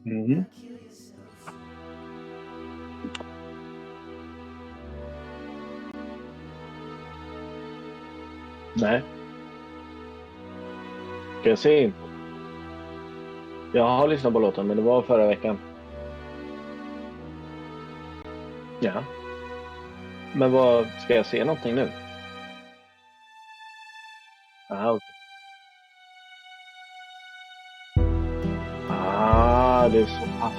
Mm-hmm. Nej. Ska jag se in? Jag har lyssnat på låten, men det var förra veckan. Ja. Men vad ska jag se någonting nu? Aha, okej. Det är så pass.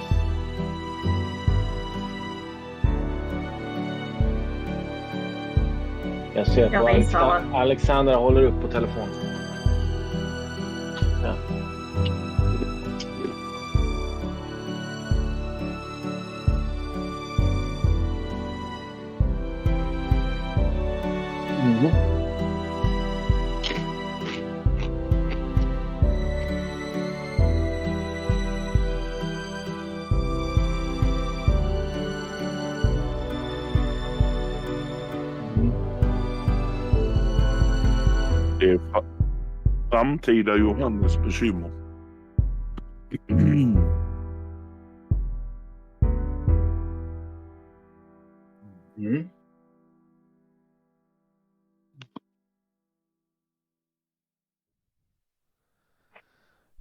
Jag ser på Alexandra håller upp på telefonen. Ja. Mm. Det är framtida Johannes bekymmer. Mm.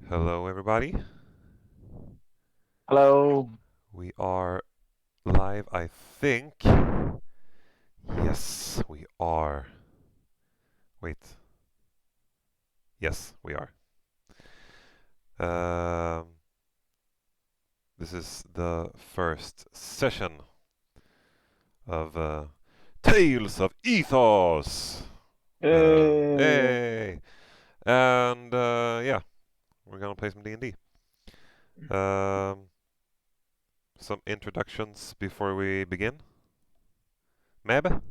Hello, everybody. Hello. We are live, I think. Yes, we are. Wait. Yes, we are. This is the first session of Tales of Ethos. Hey! And yeah, we're gonna play some D&D. Some introductions before we begin. Meb?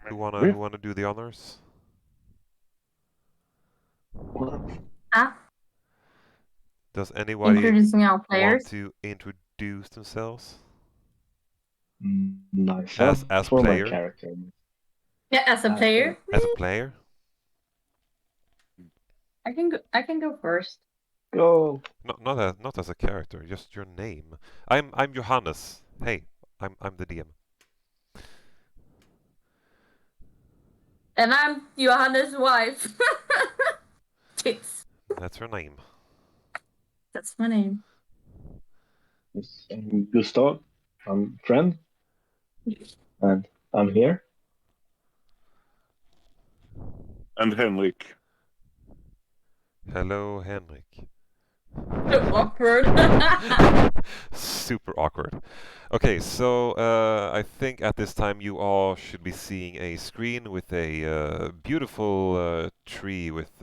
Who wanna do the honors? Does anybody introducing our want players? to introduce themselves Myself as for player? my character. Yeah, as a player. As a player? I can go first. Go. Not as a character, just your name. I'm Johannes. Hey, I'm the DM. And I'm Johannes' wife. Tits. That's her name. That's my name. Yes, I'm Gustav. I'm friend. And I'm here. And Henrik. Hello, Henrik. So awkward. Super awkward. Okay, so I think at this time you all should be seeing a screen with a beautiful tree with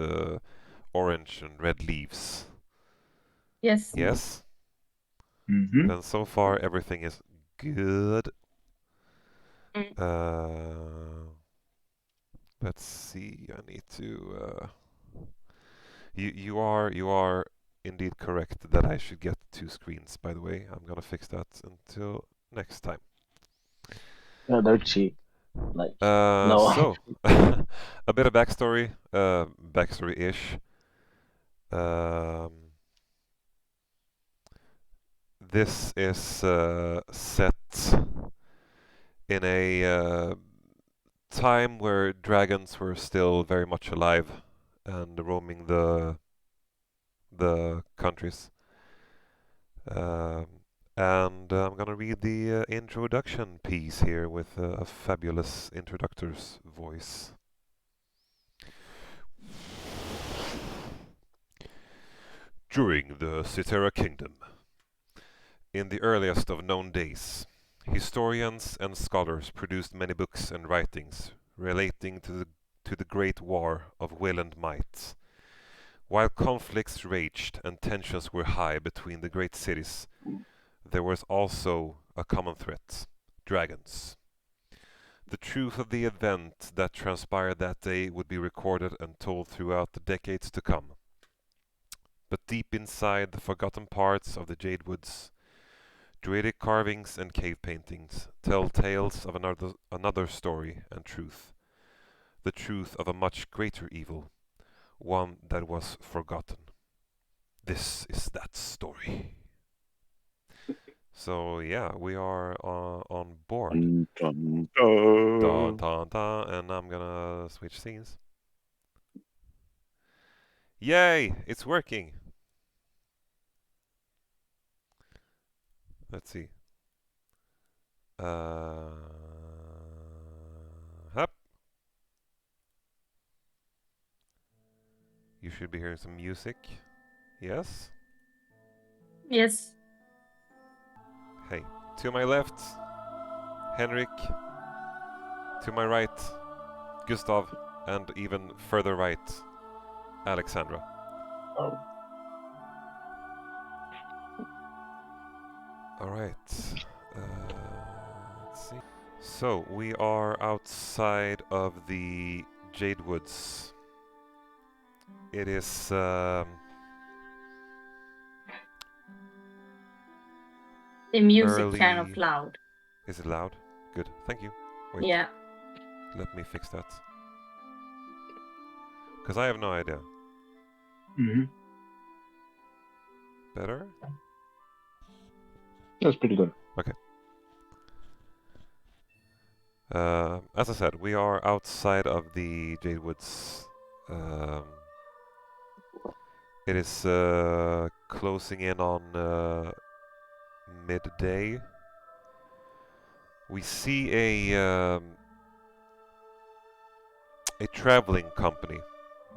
orange and red leaves. Yes. Yes? Mm-hmm. Then so far everything is good. Let's see, I need to... You are indeed correct that I should get 2 screens, by the way. I'm gonna fix that until next time. Yeah, they're cheap. Like, So, a bit of backstory, backstory-ish. This is set in a time where dragons were still very much alive and roaming the countries. And I'm gonna read the introduction piece here with a fabulous introductor's voice. During the Citera Kingdom, in the earliest of known days, historians and scholars produced many books and writings relating to the Great War of Will and Might. While conflicts raged and tensions were high between the great cities, there was also a common threat: dragons. The truth of the event that transpired that day would be recorded and told throughout the decades to come. But deep inside the forgotten parts of the Jade Woods, druidic carvings and cave paintings tell tales of another story and truth. The truth of a much greater evil, one that was forgotten. This is that story. So yeah, we are on board. Dun, dun, Dun, dun. dun, dun, and I'm gonna switch scenes. Yay! It's working! Let's see. Hup. You should be hearing some music. Yes? Yes. Hey. To my left, Henrik. To my right, Gustav. And even further right, Alexandra. Oh. Alright. Let's see. So, we are outside of the Jade Woods. It is The music kind of early- loud. Is it loud? Good, thank you. Wait, Yeah. let me fix that. Because I have no idea. Mm-hmm. Better? That's pretty good. As I said, we are outside of the Jade Woods. It is closing in on midday. We see a traveling company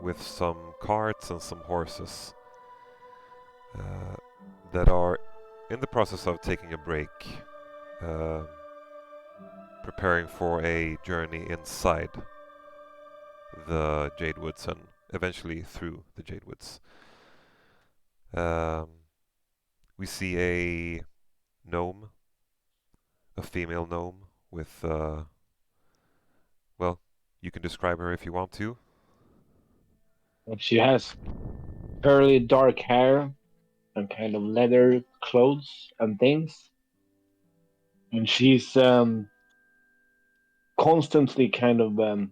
with some carts and some horses that are in the process of taking a break, preparing for a journey inside the Jade Woods and eventually through the Jade Woods. We see a gnome, a female gnome with, well, you can describe her if you want to. She has curly dark hair and kind of leather clothes and things. And she's constantly kind of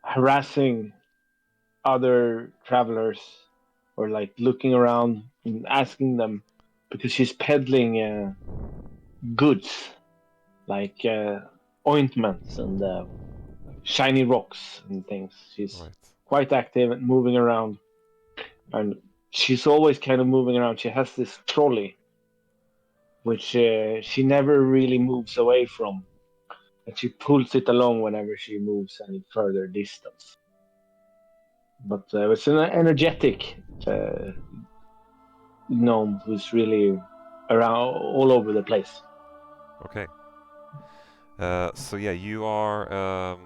harassing other travelers or like looking around and asking them because she's peddling goods like ointments and shiny rocks and things. She's Right. quite active and moving around, and she's always kind of moving around. She has this trolley which she never really moves away from, and she pulls it along whenever she moves any further distance. But it's an energetic gnome who's really around all over the place. Okay. So yeah, you are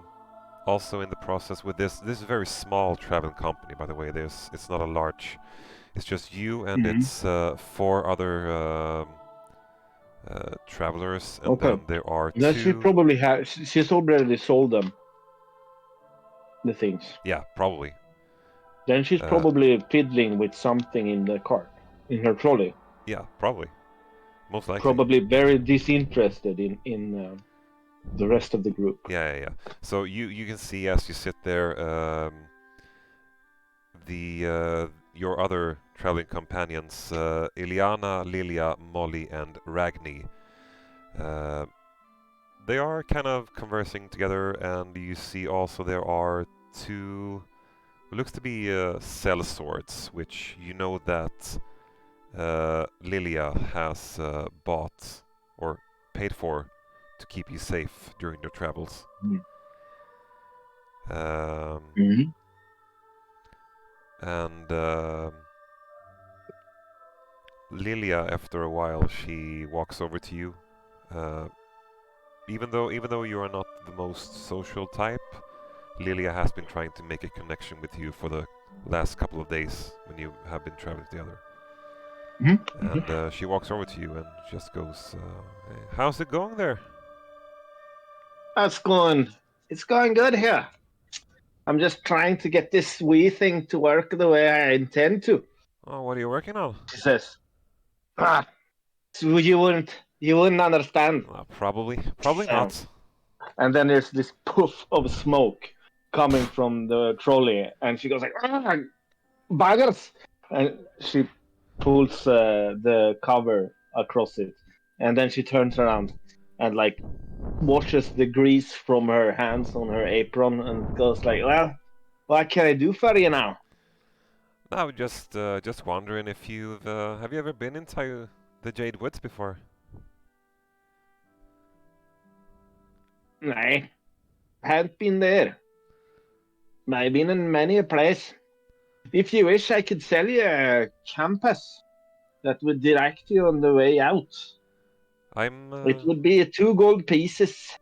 also in the process with this. This is a very small traveling company, by the way. It's not a large. It's just you and Mhm. it's 4 other travelers, and Okay. then there are Now she 2. probably has. She's already sold them. The things. Yeah, probably. Then she's probably fiddling with something in the cart, in her trolley. Yeah, probably. Most likely. Probably very disinterested in the rest of the group. Yeah. So you can see as you sit there, your other traveling companions, Iliana, Lilia, Molly, and Ragni. They are kind of conversing together, and you see also there are 2 what looks to be cell swords, which you know that Lilia has bought or paid for to keep you safe during your travels. Mm. And Lilia, after a while, she walks over to you. Even though you are not the most social type, Lilia has been trying to make a connection with you for the last couple of days when you have been traveling together. And she walks over to you and just goes, "Hey, how's it going there?" It's going good here. I'm just trying to get this wee thing to work the way I intend to. Oh, what are you working on? She says. So you wouldn't understand. Probably So- not. And then there's this puff of smoke coming from the trolley, and she goes like, "Buggers! And she pulls the cover across it, and then she turns around and like washes the grease from her hands on her apron and goes like, "Well, what can I do for you now?" I was just wondering if you've have you ever been into the Jade Woods before? I haven't been there. I've been in many a place. If you wish, I could sell you a compass that would direct you on the way out. I'm It would be 2 gold pieces.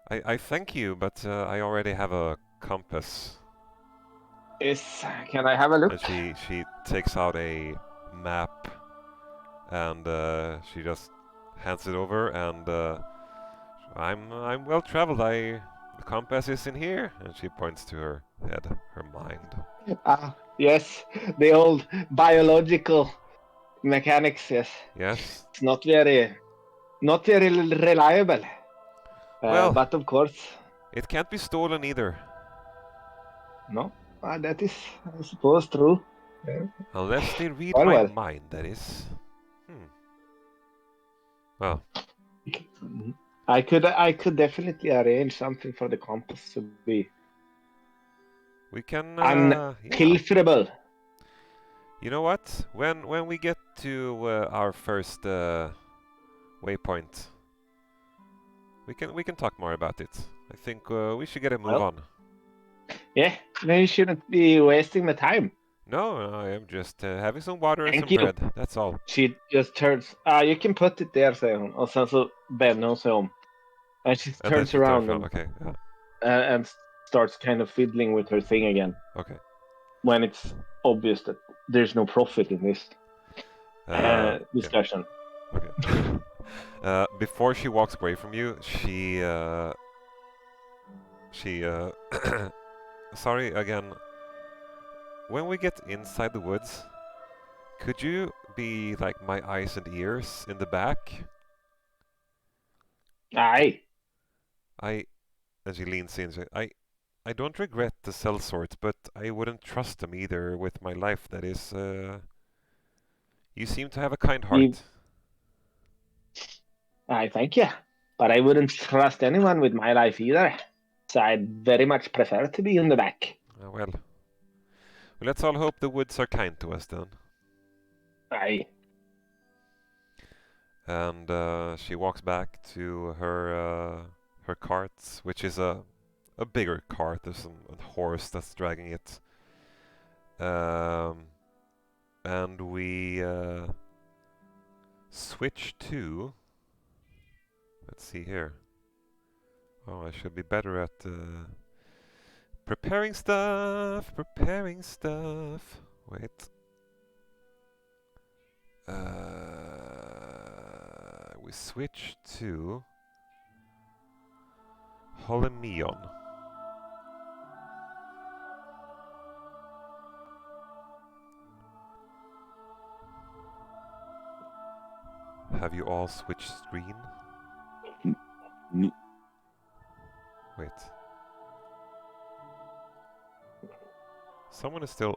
I thank you, but I already have a compass. Yes, can I have a look? And she takes out a map and she just hands it over and I'm well traveled. The compass is in here, and she points to her head, her mind. Ah, yes, the old biological mechanics. Yes, Yes. it's not very reliable. Well, But of course, it can't be stolen either, no, that is, I suppose, true. Yeah. unless they read Well, my well. mind. That is. Well, I could definitely arrange something for the compass to be we can. Yeah. unpilferable. You know what? When we get to our first waypoint, we can talk more about it. I think we should get a move Well, on. yeah, maybe you shouldn't be wasting my time. No, I am just having some water and Thank some you. bread. That's all. She just turns. You can put it there, säger hon. Och sen så vänder hon sig om. And she And then turns she turns around around. Okay. Yeah. and starts kind of fiddling with her thing again. Okay. When it's obvious that there's no profit in this discussion. Yeah. Okay. Before she walks away from you, she sorry again. When we get inside the woods, could you be like my eyes and ears in the back? Aye. And she leans in. I don't regret the sellswords, but I wouldn't trust them either with my life. That is, you seem to have a kind heart. I thank you. But I wouldn't trust anyone with my life either. So I'd very much prefer to be in the back. Well, let's all hope the woods are kind to us then. Aye. And she walks back to her cart, which is a bigger cart. There's a horse that's dragging it. And we switch to. Let's see here. Oh, I should be better at preparing stuff. Wait. We switch to Holimion. Have you all switched screen? Wait. Someone is still...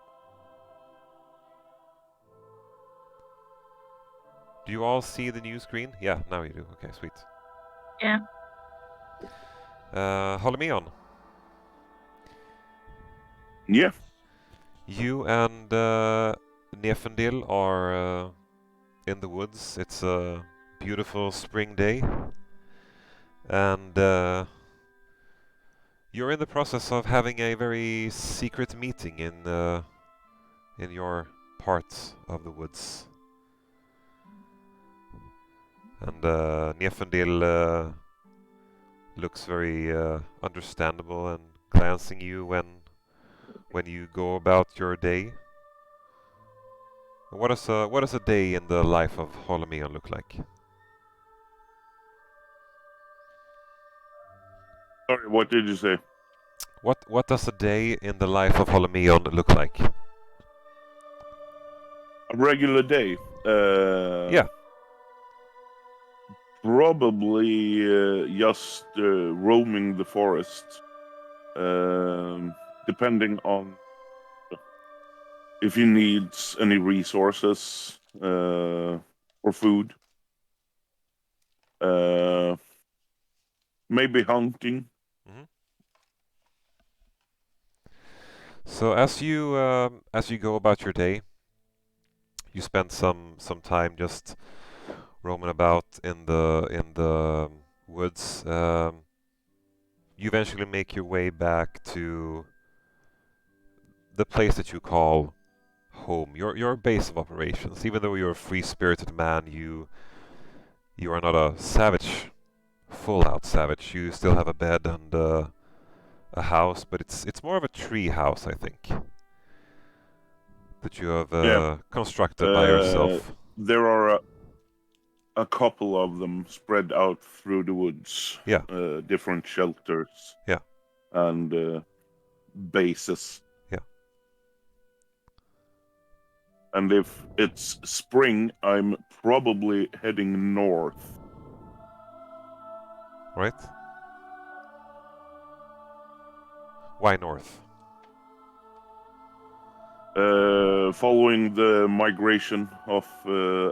Do you all see the new screen? Yeah, now you do. Okay, sweet. Yeah. Holimion. Yeah. You and Niefindil are in the woods. It's a beautiful spring day. And you're in the process of having a very secret meeting in your parts of the woods. And Niefindil looks very understandable and glancing you when you go about your day. What does a day in the life of Holimion look like? Sorry, what did you say? What does a day in the life of Holimion look like? A regular day. Yeah. Probably just roaming the forest. Depending on if he needs any resources or food. Maybe hunting. So as you go about your day, you spend some time just roaming about in the woods. You eventually make your way back to the place that you call home, your base of operations. Even though you're a free-spirited man, you are not a savage, full-out savage. You still have a bed and a house, but it's more of a tree house, I think, that you have constructed by yourself. There are a couple of them spread out through the woods. Yeah. Different shelters. Yeah. And bases. Yeah. And if it's spring, I'm probably heading north. Right? Why north? Following the migration of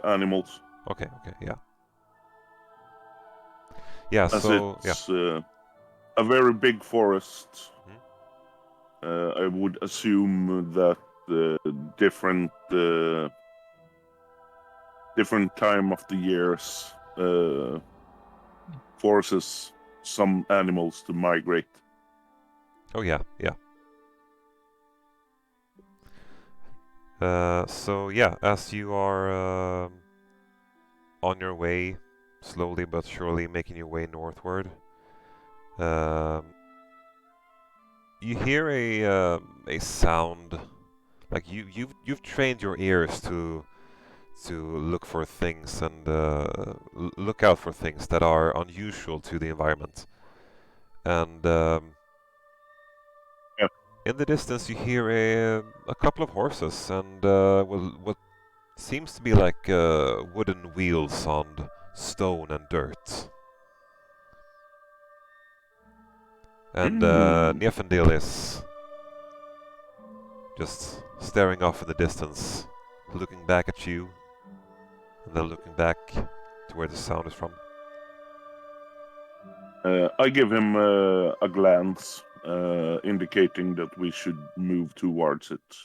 animals. Okay, yeah. Yeah, As so it's a very big forest. Mm-hmm. I would assume that different time of the years forces some animals to migrate. Oh yeah. So yeah, as you are on your way, slowly but surely making your way northward, you hear a sound. Like you've trained your ears to look for things and look out for things that are unusual to the environment. And Yeah. in the distance, you hear a couple of horses and what seems to be like wooden wheels on stone and dirt. And Niefindil is just staring off in the distance, looking back at you, and then looking back to where the sound is from. I give him a glance, indicating that we should move towards it.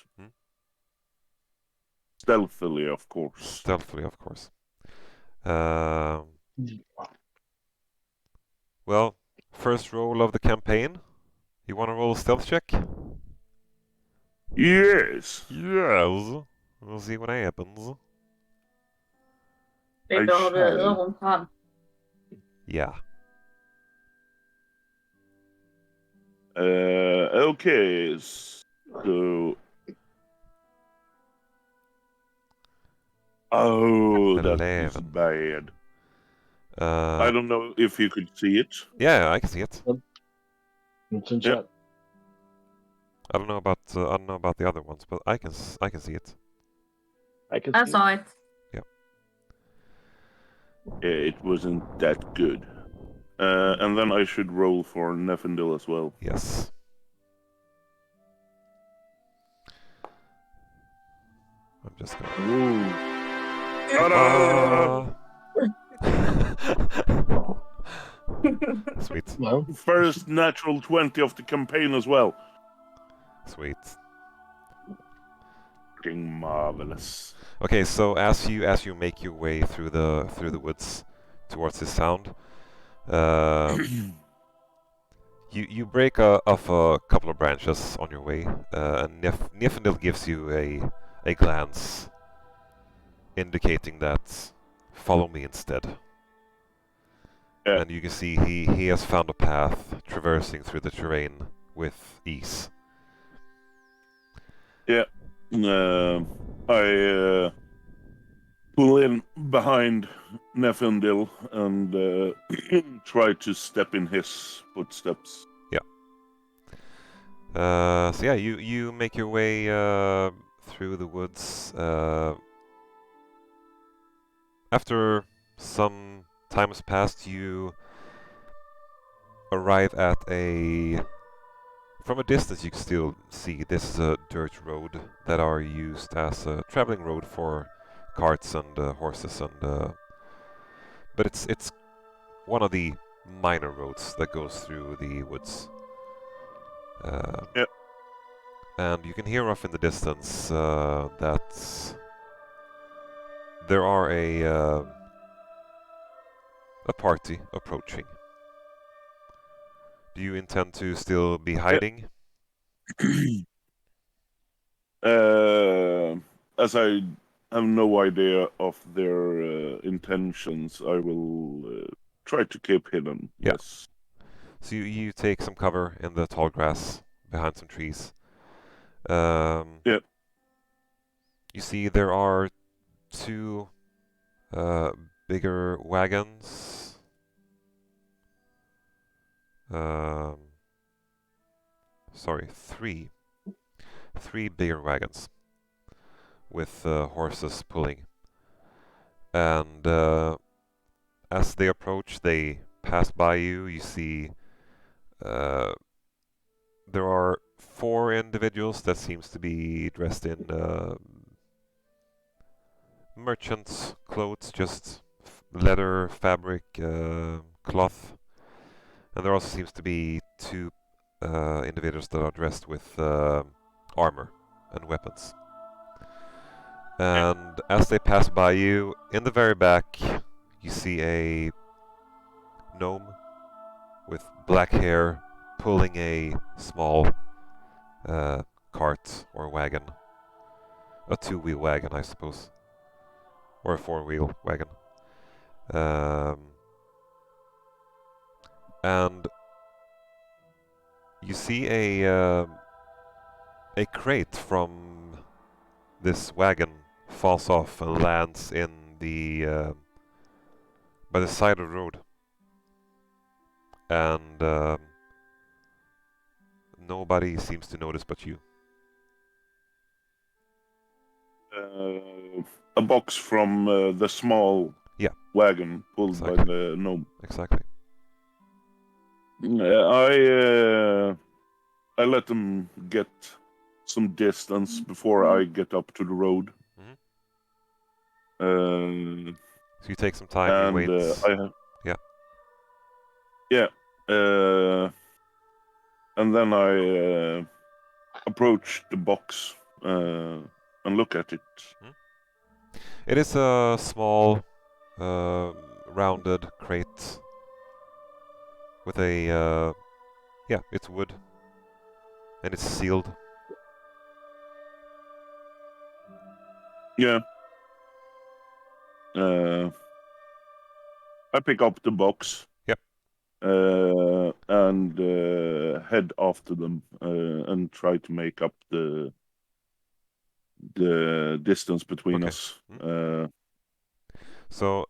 Stealthily, of course. Well, first roll of the campaign. You want to roll a stealth check? Yes. Yes. We'll see what happens. Vi behöver öronfall. Yeah. Okay, so... Oh, that is 11. bad. I don't know if you could see it. Yeah, I can see it. It's in chat. I don't know about the other ones, but I can see it. I saw it. Yeah. It wasn't that good. And then I should roll for Niefindil as well. Yes. I'm just gonna... Ooh. Sweet. Well, First natural 20 of the campaign as well. Sweet. Fucking marvelous. Okay, so as you make your way through the woods towards this sound, you break off a couple of branches on your way, and Niefindil gives you a glance, indicating that follow me instead. Yeah. And you can see he has found a path traversing through the terrain with ease. Yeah. I pull in behind Niefindil and try to step in his footsteps. Yeah. So yeah, you make your way through the woods. After some time has passed, you arrive at a From a distance you can still see this is a dirt road that are used as a traveling road for carts and horses, and but it's one of the minor roads that goes through the woods. Yep. And you can hear off in the distance that there are a party approaching. Do you intend to still be hiding? As I have no idea of their intentions, I will try to keep hidden. Yeah. Yes. So you take some cover in the tall grass behind some trees. Yeah. You see there are two bigger wagons. Sorry, three bigger wagons with horses pulling. And as they approach, they pass by you. You see there are 4 individuals that seems to be dressed in merchants' clothes, just leather, fabric, cloth. And there also seems to be 2 individuals that are dressed with armor and weapons. And as they pass by you, in the very back, you see a gnome with black hair pulling a small cart or wagon. A 2-wheel wagon, I suppose. Or a 4-wheel wagon. And you see a crate from this wagon falls off and lands in the by the side of the road. And nobody seems to notice but you. A box from the small wagon pulled by the gnome. Exactly. I let them get some distance before I get up to the road. So you take some time, you wait. And then I approach the box and look at it. It is a small, rounded crate with a it's wood and it's sealed. Yeah. I pick up the box. Yep. And head after them and try to make up the distance between us. So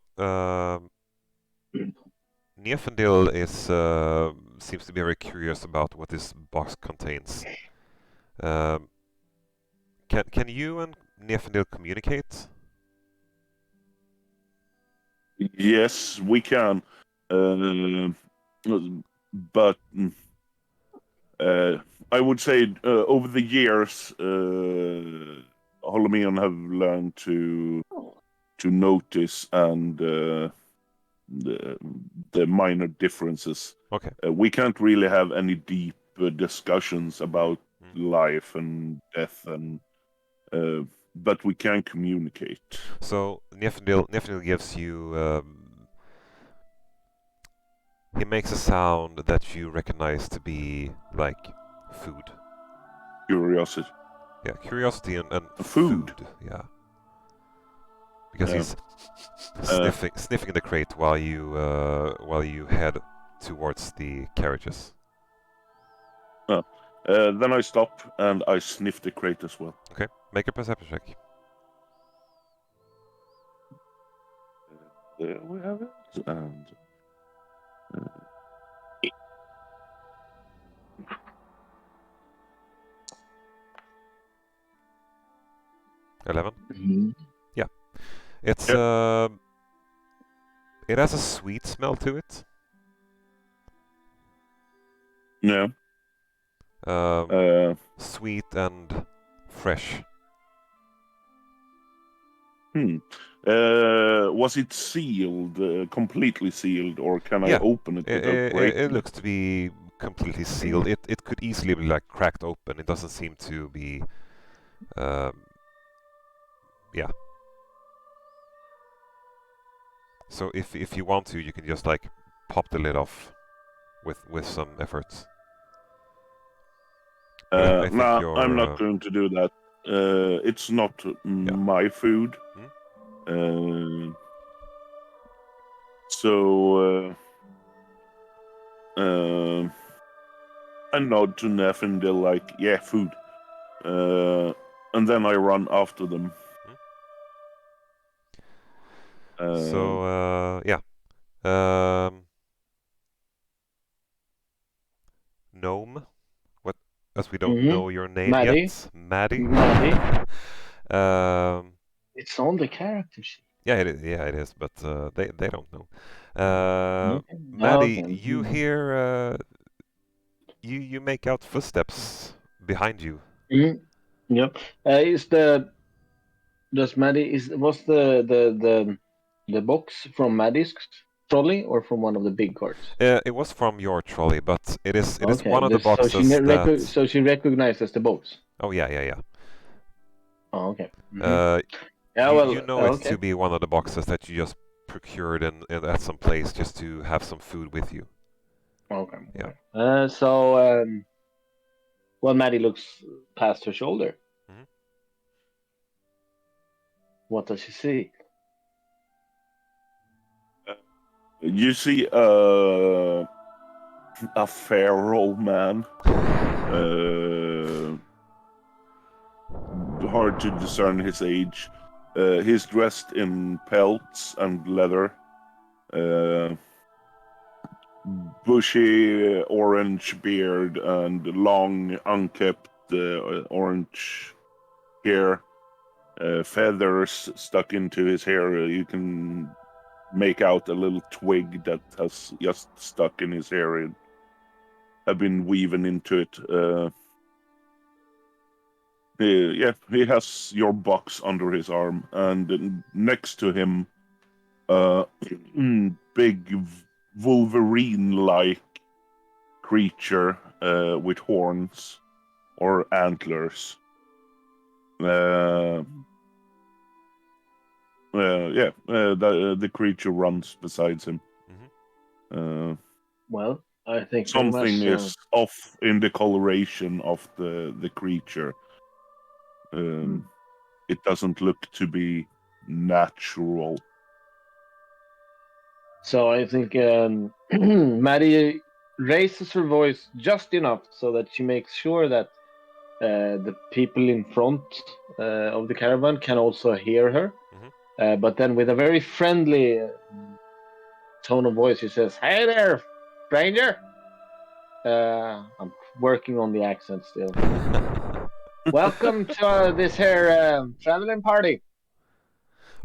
Niefindil is seems to be very curious about what this box contains. Can you and Niefindil communicate? Yes, we can. But I would say over the years, Holimion have learned to notice and the minor differences. Okay. We can't really have any deep discussions about life and death, and but we can communicate. So Niefindil gives you. He makes a sound that you recognize to be like food. Curiosity. Yeah, curiosity and food. Yeah. Because he's sniffing the crate while you head towards the carriages. Then I stop and I sniff the crate as well. Okay, make a perception check. There we have it. And 11? Mm-hmm. Yeah. It's it has a sweet smell to it. Yeah. Sweet and fresh. Was it sealed, completely sealed, or can I open it without breaking it looks to be completely sealed. It could easily be like cracked open. It doesn't seem to be. Yeah. So if you want to, you can just like pop the lid off with some efforts. No, I'm not going to do that. It's not my food. So I nod to Niefindil like, yeah, food. And then I run after them. Yeah. Gnome? What? As we don't know your name Maddie. yet. Maddie? Maddie. It's on the character sheet. Yeah, it is, but they don't know. Okay. Maddie, Okay. you hear you make out footsteps behind you. Yep. Was the box from Maddie's trolley or from one of the big carts? It was from your trolley, but it is one of the So boxes so she recognizes the box. Oh yeah. Oh, okay. You know it to be one of the boxes that you just procured at some place just to have some food with you. Okay. Yeah. Well, Maddie looks past her shoulder. What does she see? You see a fair old man. Hard to discern his age. He's dressed in pelts and leather. Bushy orange beard and long unkempt orange hair. Feathers stuck into his hair. You can make out a little twig that has just stuck in his hair and have been weaving into it. He has your box under his arm, and next to him, big Wolverine-like creature with horns or antlers. The creature runs beside him. Well, I think something is off in the coloration of the creature. It doesn't look to be natural. So I think Maddie raises her voice just enough so that she makes sure that the people in front of the caravan can also hear her. But then with a very friendly tone of voice, she says, "Hey there, stranger." I'm working on the accent still. Welcome to this here traveling party.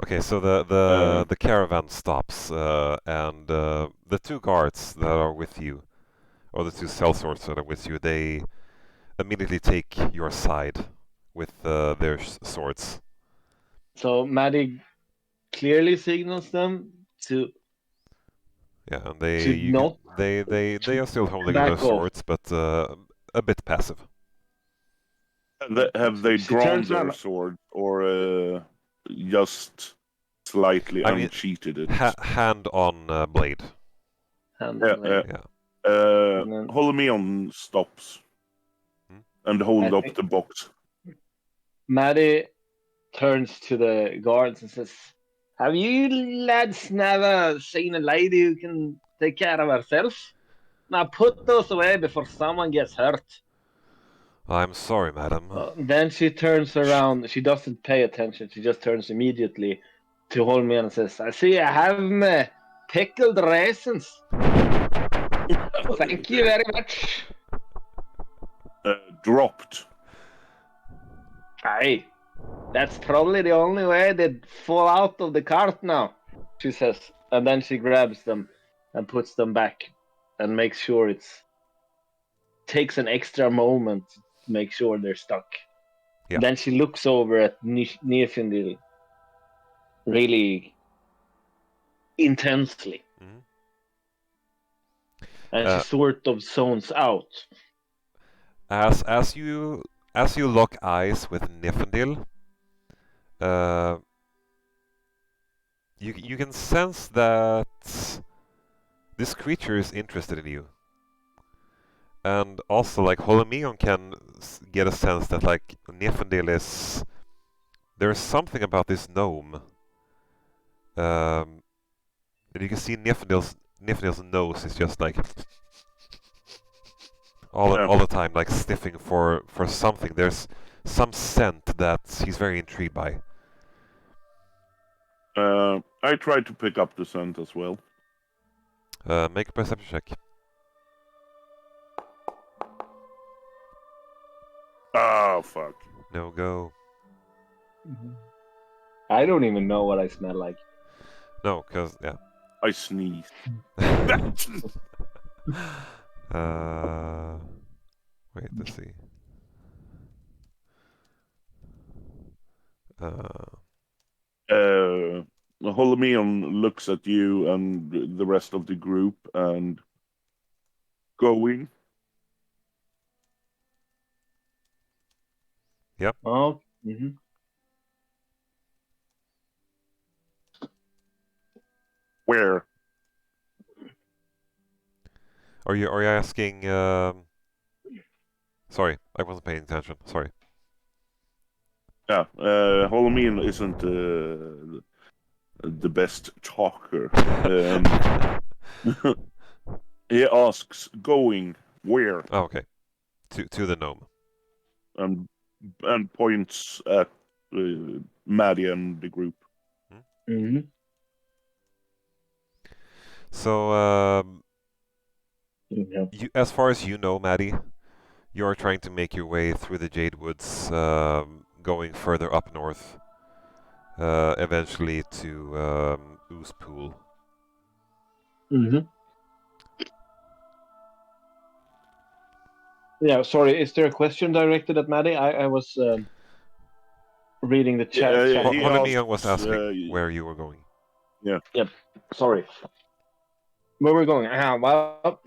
Okay, so the caravan stops, and the two guards that are with you, or the two sellswords that are with you, they immediately take your side with their swords. So Maddie clearly signals them to. Yeah, and they are still holding their swords, but a bit passive. Have they drawn their sword, or just slightly unsheathed it? Hand on blade. Holimion stops and hold up the box. Maddie turns to the guards and says, "Have you lads never seen a lady who can take care of herself? Now put those away before someone gets hurt." I'm sorry, madam. Then she turns around. She doesn't pay attention. She just turns immediately to Holimion and says, "I see I have my pickled raisins. Thank you very much." Dropped. Aye, that's probably the only way they'd fall out of the cart now, she says. And then she grabs them and puts them back and makes sure it's takes an extra moment to make sure they're stuck. Yeah. Then she looks over at Niefindil really intensely. Mm-hmm. And she sort of zones out. As you lock eyes with Niefindil, you can sense that this creature is interested in you. And also, like, Holimion can get a sense that, like, Niefindil is... There's something about this gnome. And you can see Niefindil's nose is just, like... all the time, like, sniffing for something. There's some scent that he's very intrigued by. I tried to pick up the scent as well. Make a perception check. Oh, fuck. No go. I don't even know what I smell like. No, because, yeah. I sneezed. Wait, let's see. Holimion looks at you and the rest of the group and going. Yep. Oh. Where? Are you asking? Sorry, I wasn't paying attention. Sorry. Yeah, Holimion isn't the best talker. He asks, "Going where?" Oh, okay. To the gnome. And points at Maddie and the group. Mm-hmm. So, Yeah. as far as you know, Maddie, you are trying to make your way through the Jade Woods, going further up north, eventually to Oozepool. Mm-hmm. Yeah, sorry, is there a question directed at Maddie? I was reading the chat. Yeah, he Holimion was asks, asking where you were going. Yeah. Yep. Sorry. Where we're going? Well,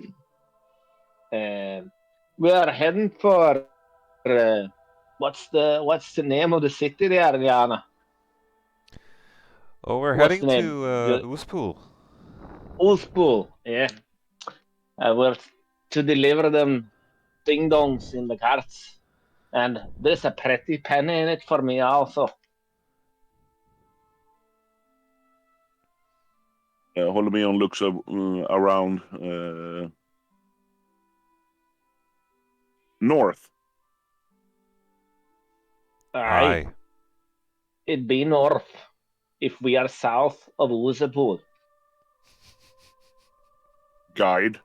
we are heading for what's the name of the city there, Liana? Oh, we're What's heading the name? to Oozepool. Oozepool. Yeah. We're to deliver them ding dongs in the carts, and there's a pretty penny in it for me also. Holimion looks around north. Aye. It'd be north if we are south of Oozepool. Guide.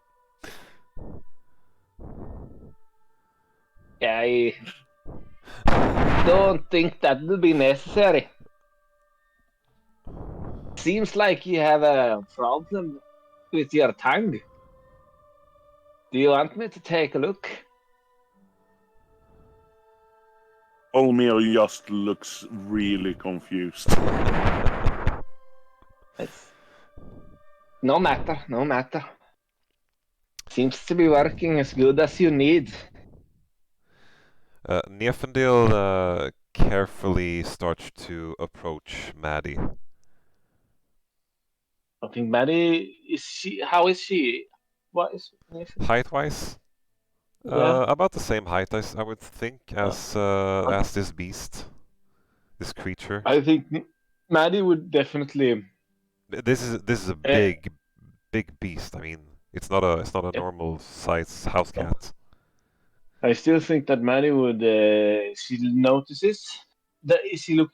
I don't think that will be necessary. Seems like you have a problem with your tongue. Do you want me to take a look? Holimion just looks really confused. It's no matter. Seems to be working as good as you need. Niefindil carefully starts to approach Maddie. I think Maddie how is she? What is Height-wise, yeah. about the same height, I would think, as this beast, this creature. I think Maddie would definitely. This is a big beast. I mean, it's not a normal size house cat. I still think that Maddie would. She notices. Does she look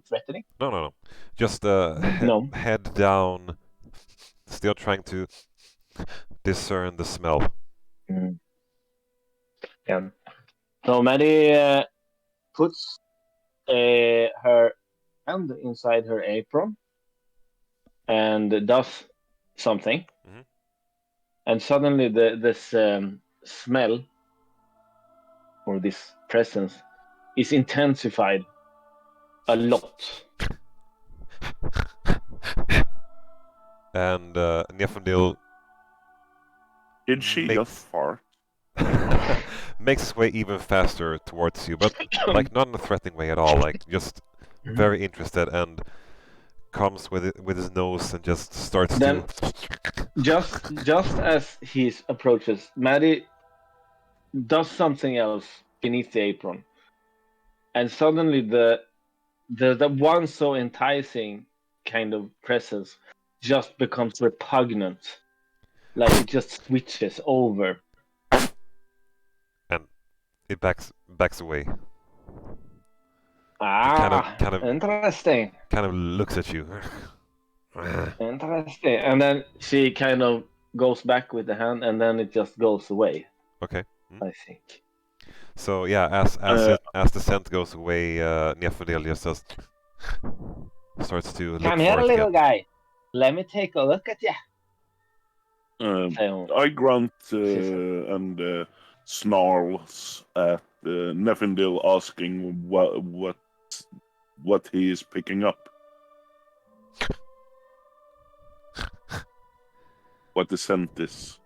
threatening? No. Just No. head down, still trying to discern the smell. Mm. Yeah. So Maddie puts her hand inside her apron and does something, Mm-hmm. and suddenly this smell or this presence, is intensified a lot. And Niefindil Did she just fart? makes his way even faster towards you, but like not in a threatening way at all, like just very interested, and comes with his nose and just starts Then, to... just as he approaches, Maddie does something else beneath the apron, and suddenly the one so enticing kind of presence just becomes repugnant, like it just switches over. And it backs away. Kind of interesting. Kind of looks at you. Interesting. And then she kind of goes back with the hand, and then it just goes away. Okay. I think. So yeah, as the scent goes away, Niefindil just starts to look Come for here, it little again. guy. Let me take a look at you. I grunt and snarls at Niefindil, asking what he is picking up. What the scent is.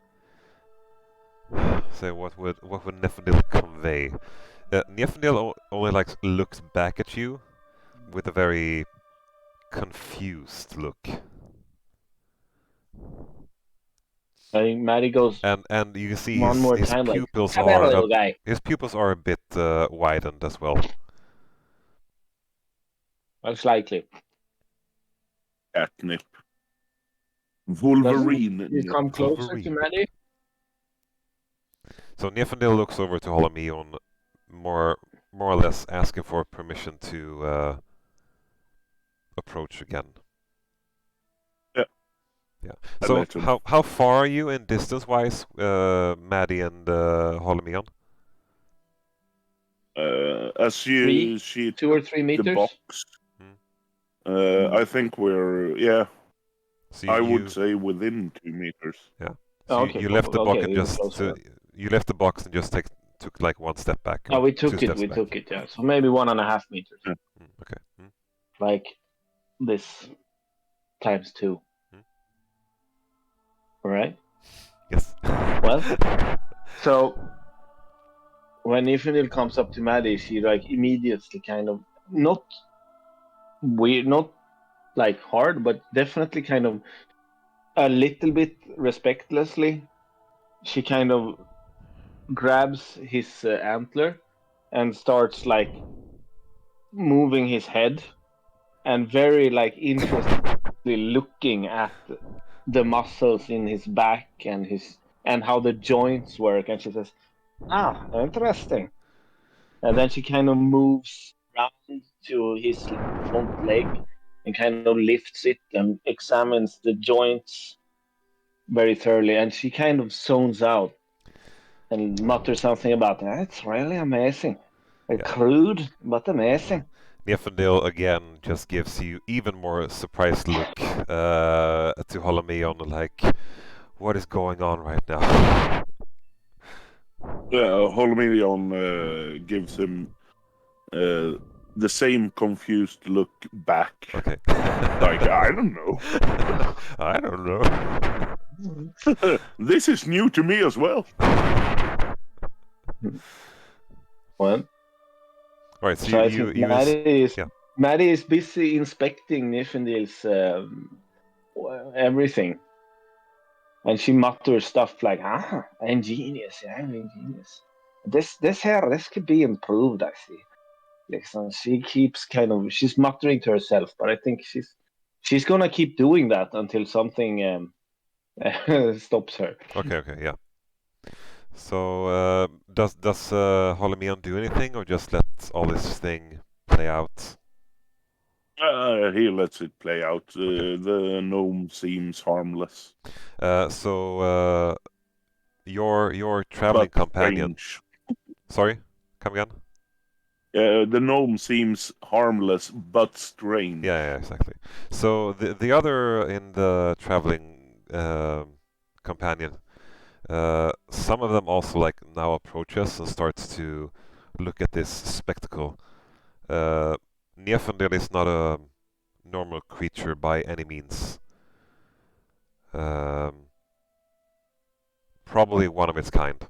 So what would Niefindil convey? Niefindil only like looks back at you with a very confused look. I think Maddie goes. And you can see one more his time, pupils like, are little guy. His pupils are a bit widened as well. Most likely. Catnip. Wolverine. You come closer Wolverine. to Maddie. So Niefindil looks over to Holimion, more or less asking for permission to approach again. Yeah. So how far are you in distance-wise, Maddie and Holimion? As you see 2 or 3 meters. The box. I think we're So I would say within 2 meters. Yeah. So okay, you left the box and just left the box and just took like 1 step back. No, we took it. We took it. Yeah. So maybe 1.5 meters. Yeah. Okay. Like this times 2. All right. Yes. Well, so when Niefindil comes up to Maddie, she like immediately kind of not weird, not like hard, but definitely kind of a little bit respectlessly. She kind of grabs his antler and starts like moving his head and very like interestedly looking at the muscles in his back and how the joints work, and she says, interesting. And then she kind of moves around to his front leg and kind of lifts it and examines the joints very thoroughly, and she kind of zones out and mutters something about it's really amazing. Crude, but amazing. Niefindil again just gives you even more surprised look to Holimion, like, what is going on right now? Holimion gives him the same confused look back. Okay. Like, I don't know. I don't know. This is new to me as well. Well, right, so Maddie is busy inspecting Niefindil's everything. And she mutters stuff like, ingenious. This could be improved, I see. Liksom, she keeps she's muttering to herself, but I think she's gonna keep doing that until something stops her. Okay, yeah. So, does Holimion do anything, or just let all this thing play out? He lets it play out. The gnome seems harmless. So, your traveling companion. Strange. Sorry, come again. The gnome seems harmless but strange. Yeah, exactly. So the other in the traveling companion, some of them also like now approach us and starts to look at this spectacle. Niefindil is not a normal creature by any means. Probably one of its kind.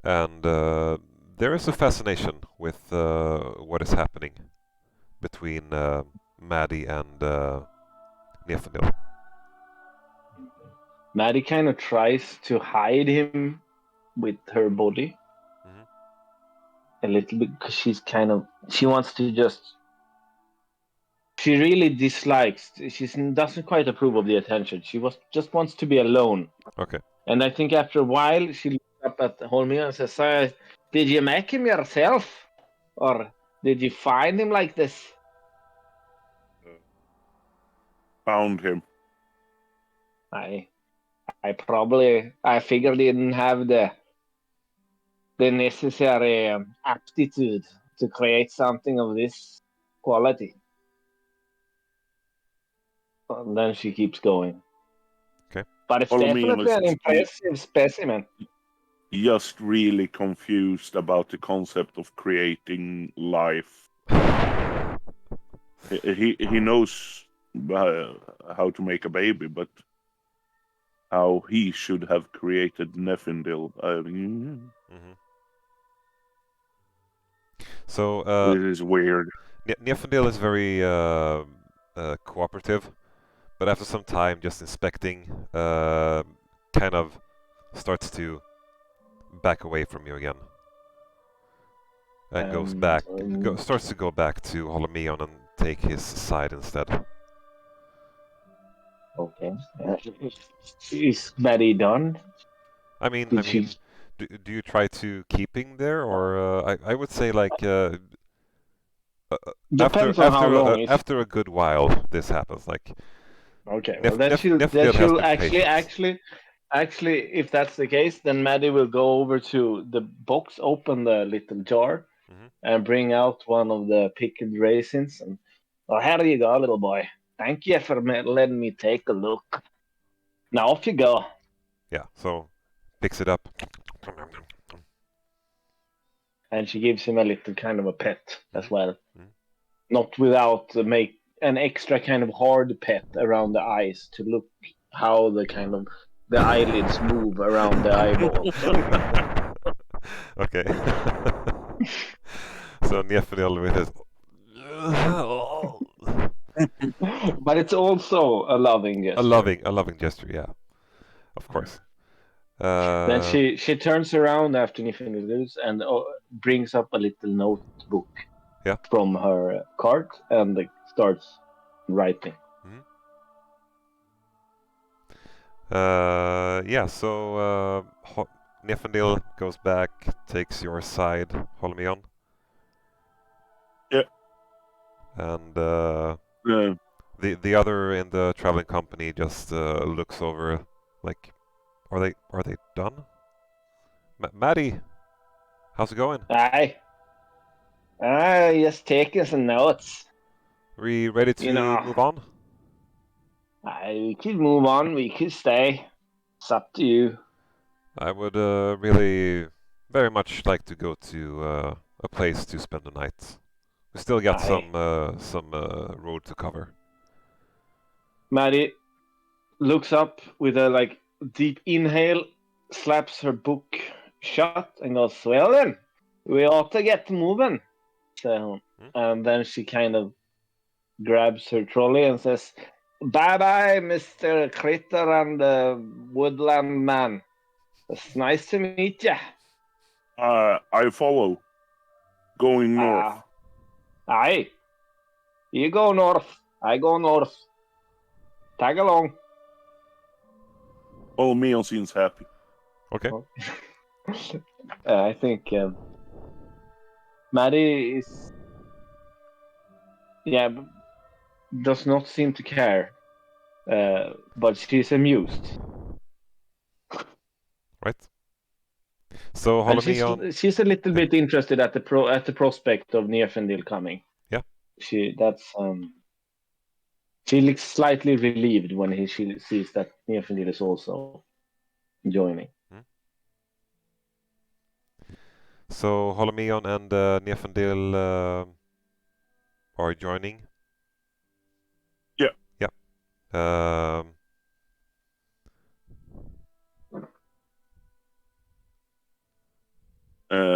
And there is a fascination with what is happening between Maddie and Niefindil. Maddie kind of tries to hide him with her body a little bit because she wants to she really dislikes, she doesn't quite approve of the attention. She just wants to be alone. Okay. And I think after a while she looks up at Holimion and says, did you make him yourself? Or did you find him like this? Found him. I figured he didn't have the necessary aptitude to create something of this quality. And then she keeps going. Okay. But it's definitely an impressive specimen. Just really confused about the concept of creating life. He knows how to make a baby, but how he should have created Niefindil. So this is weird. Niefindil is very cooperative, but after some time, just inspecting, kind of starts to back away from you again, and starts to go back to Holimion and take his side instead. Okay. Is Maddie done? I mean, do you try to keeping there, or I would say like depends on how long. After a good while, this happens. Like, okay, well then she'll actually, if that's the case, then Maddie will go over to the box, open the little jar, and bring out one of the pickled raisins. And here you go, little boy. Thank you for letting me take a look. Now off you go. Yeah, so picks it up. And she gives him a little kind of a pet as well. Not without make an extra kind of hard pet around the eyes to look how the eyelids move around the eyeballs. Okay. So Niefindil with his but it's also a loving gesture. A loving gesture, yeah. Of course. Then she turns around after Niefindil leaves and brings up a little notebook from her cart and starts writing. So Niefindil goes back, takes your side, Holimion. Yeah. And the other in the traveling company just looks over, like, are they done? Maddie, how's it going? Aye, just taking some notes. We ready to move on? We could move on. We could stay. It's up to you. I would really very much like to go to a place to spend the night. We still got some road to cover. Maddie looks up with a deep inhale, slaps her book shut, and goes, "Well then, we ought to get moving." So, and then she kind of grabs her trolley and says, "Bye-bye, Mr. Critter and Woodland Man. It's nice to meet you." I follow. Going north. Aye. You go north. I go north. Tag along. Holimion seems happy. Okay. I think Maddie is... does not seem to care. But she's amused. Right. So Holimion... she's a little bit interested at the prospect of Niefindil coming. Yeah. She looks slightly relieved when she sees that Niefindil is also joining. So Holimion and Niefindil are joining. Yeah. Yep.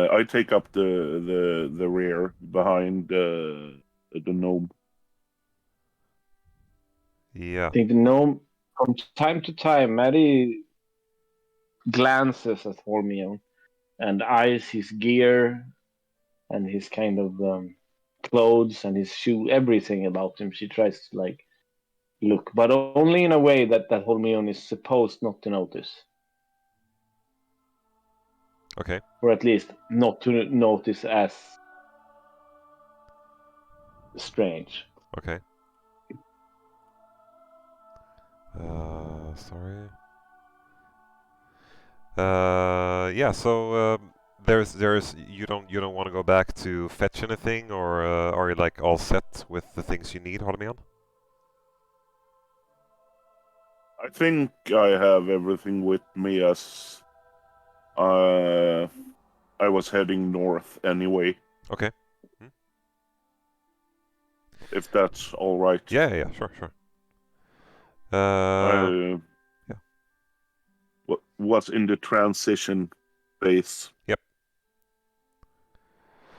I take up the rear behind the gnome. Yeah. I think the gnome, from time to time, Maddie glances at Holimion and eyes his gear and his kind of clothes and his shoe, everything about him. She tries to like look, but only in a way that Holimion is supposed not to notice. Okay. Or at least not to notice as strange. Okay. Sorry. Yeah. So there's you don't want to go back to fetch anything, or are you like all set with the things you need, Holimion? I think I have everything with me as I was heading north anyway. Okay. If that's all right. Yeah. Sure. I was in the transition phase. Yep.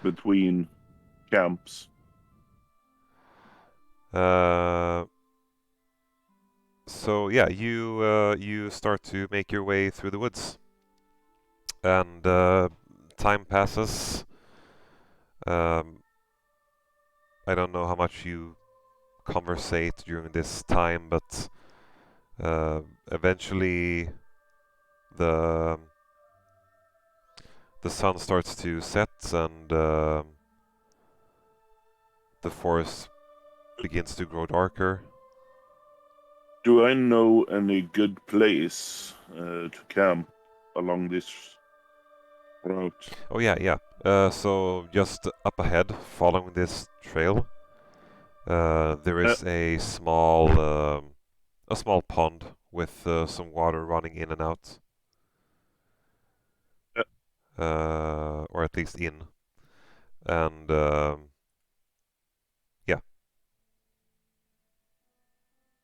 Between camps. So yeah, you start to make your way through the woods, and time passes. I don't know how much you conversate during this time, but eventually the sun starts to set, and the forest begins to grow darker. Do I know any good place to camp along this route? Oh yeah. So just up ahead, following this trail, there is a small pond with some water running in and out, or at least in, and yeah.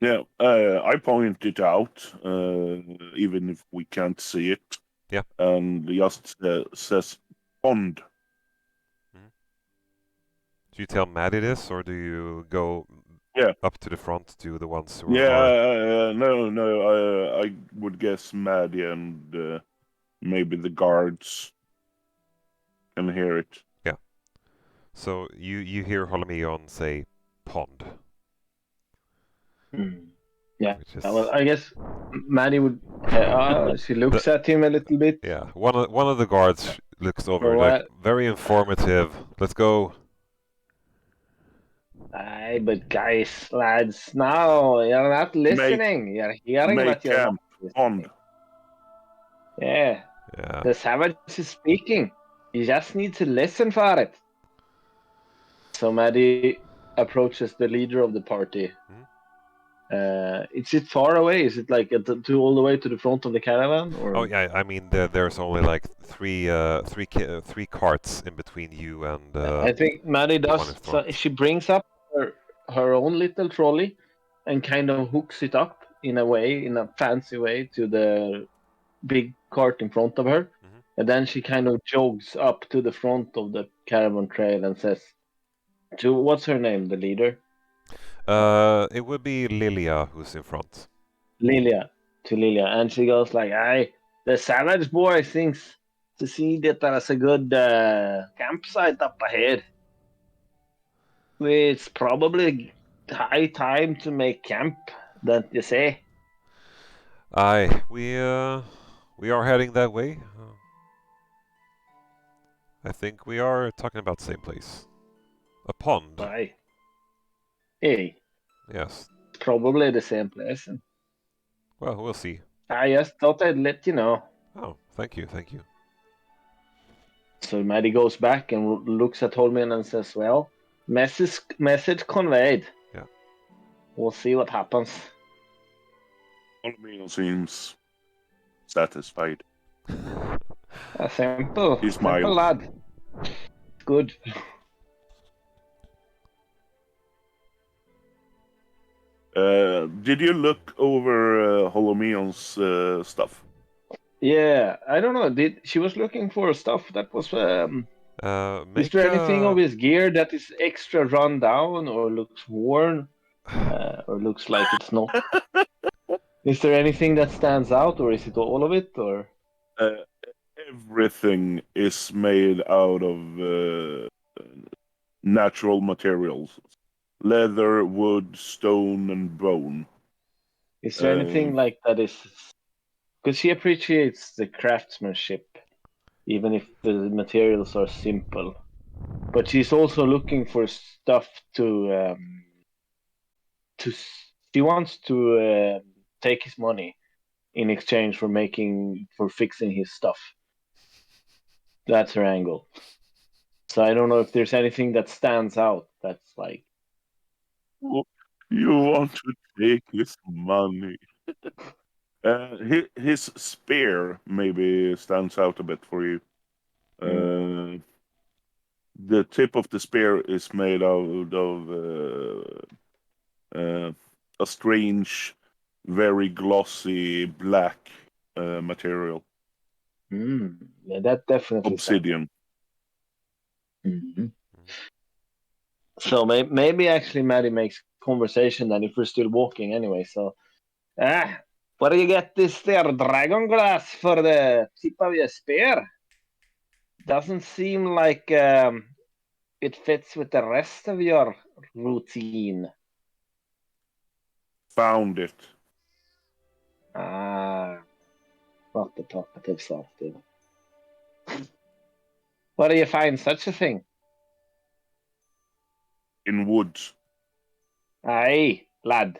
Yeah, I point it out, even if we can't see it. Yeah. And just says pond. Do you tell Maddie this, or do you go up to the front to the ones who are... No, I would guess Maddie and maybe the guards can hear it. Yeah. So you hear Holimion say pond. Yeah. Is... Well, I guess Maddie would. She looks at him a little bit. Yeah. One of the guards looks over, like, very informative. Let's go. Aye, but guys, lads, now you're not listening. You're hearing what you're not listening. Pond. Yeah. The savage is speaking. You just need to listen for it. So Maddie approaches the leader of the party. Is it far away? Is it like all the way to the front of the caravan? Or? Oh yeah, I mean there's only like three carts in between you and. I think Maddie does. So she brings up her own little trolley, and kind of hooks it up in a fancy way to the big cart in front of her, and then she kind of jogs up to the front of the caravan trail and says, "To what's her name? The leader." It would be Lilia who's in front. Lilia, and she goes like, "Aye, the savage boy thinks to see that there's a good campsite up ahead. It's probably high time to make camp, don't you say?" Aye, we are heading that way. I think we are talking about the same place. A pond. Aye. Hey. Yes. Probably the same place. Well, we'll see. I just thought I'd let you know. Oh, thank you. So Maddie goes back and looks at Holimion and says, "Well, message conveyed. Yeah. We'll see what happens." Holimion seems satisfied. A simple lad. Good. Did you look over Holomion's stuff? Yeah, I don't know. She was looking for stuff that was? Is Make there anything of a his gear that is extra run down or looks worn, or looks like it's not? Is there anything that stands out, or is it all of it, or? Everything is made out of natural materials: leather, wood, stone, and bone. Is there anything like that is? Because she appreciates the craftsmanship, even if the materials are simple. But she's also looking for stuff to. She wants to take his money in exchange for fixing his stuff. That's her angle. So I don't know if there's anything that stands out. That's like. You want to take his money? His spear maybe stands out a bit for you. The tip of the spear is made out of a strange, very glossy black material. Yeah, that definitely Obsidian. Mm-hmm. So maybe actually Maddie makes conversation then if we're still walking anyway. So, where do you get this there dragon glass for the tip of your spear? Doesn't seem like it fits with the rest of your routine. Found it. Not the talkative sort. Where do you find such a thing? In woods. Aye, lad.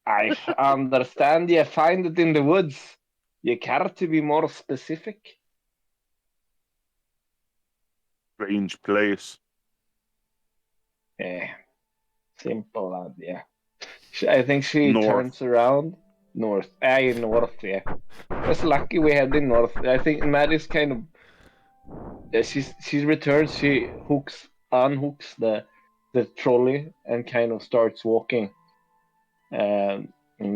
I understand you find it in the woods. You care to be more specific? Strange place. Yeah, simple lad, yeah. I think she North. turns around north. North, yeah. It's lucky we headed north. I think Maddie's kind of. Yeah, she returns. She unhooks the trolley and kind of starts walking. And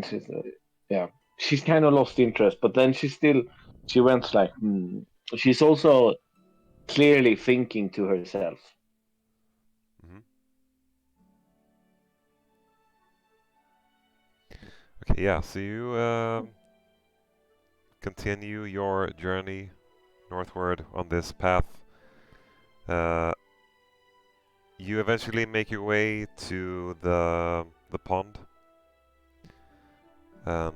she's yeah, she's kind of lost interest, but then she went like, She's also clearly thinking to herself. Mm-hmm. Okay, yeah. So you continue your journey northward on this path. You eventually make your way to the pond, and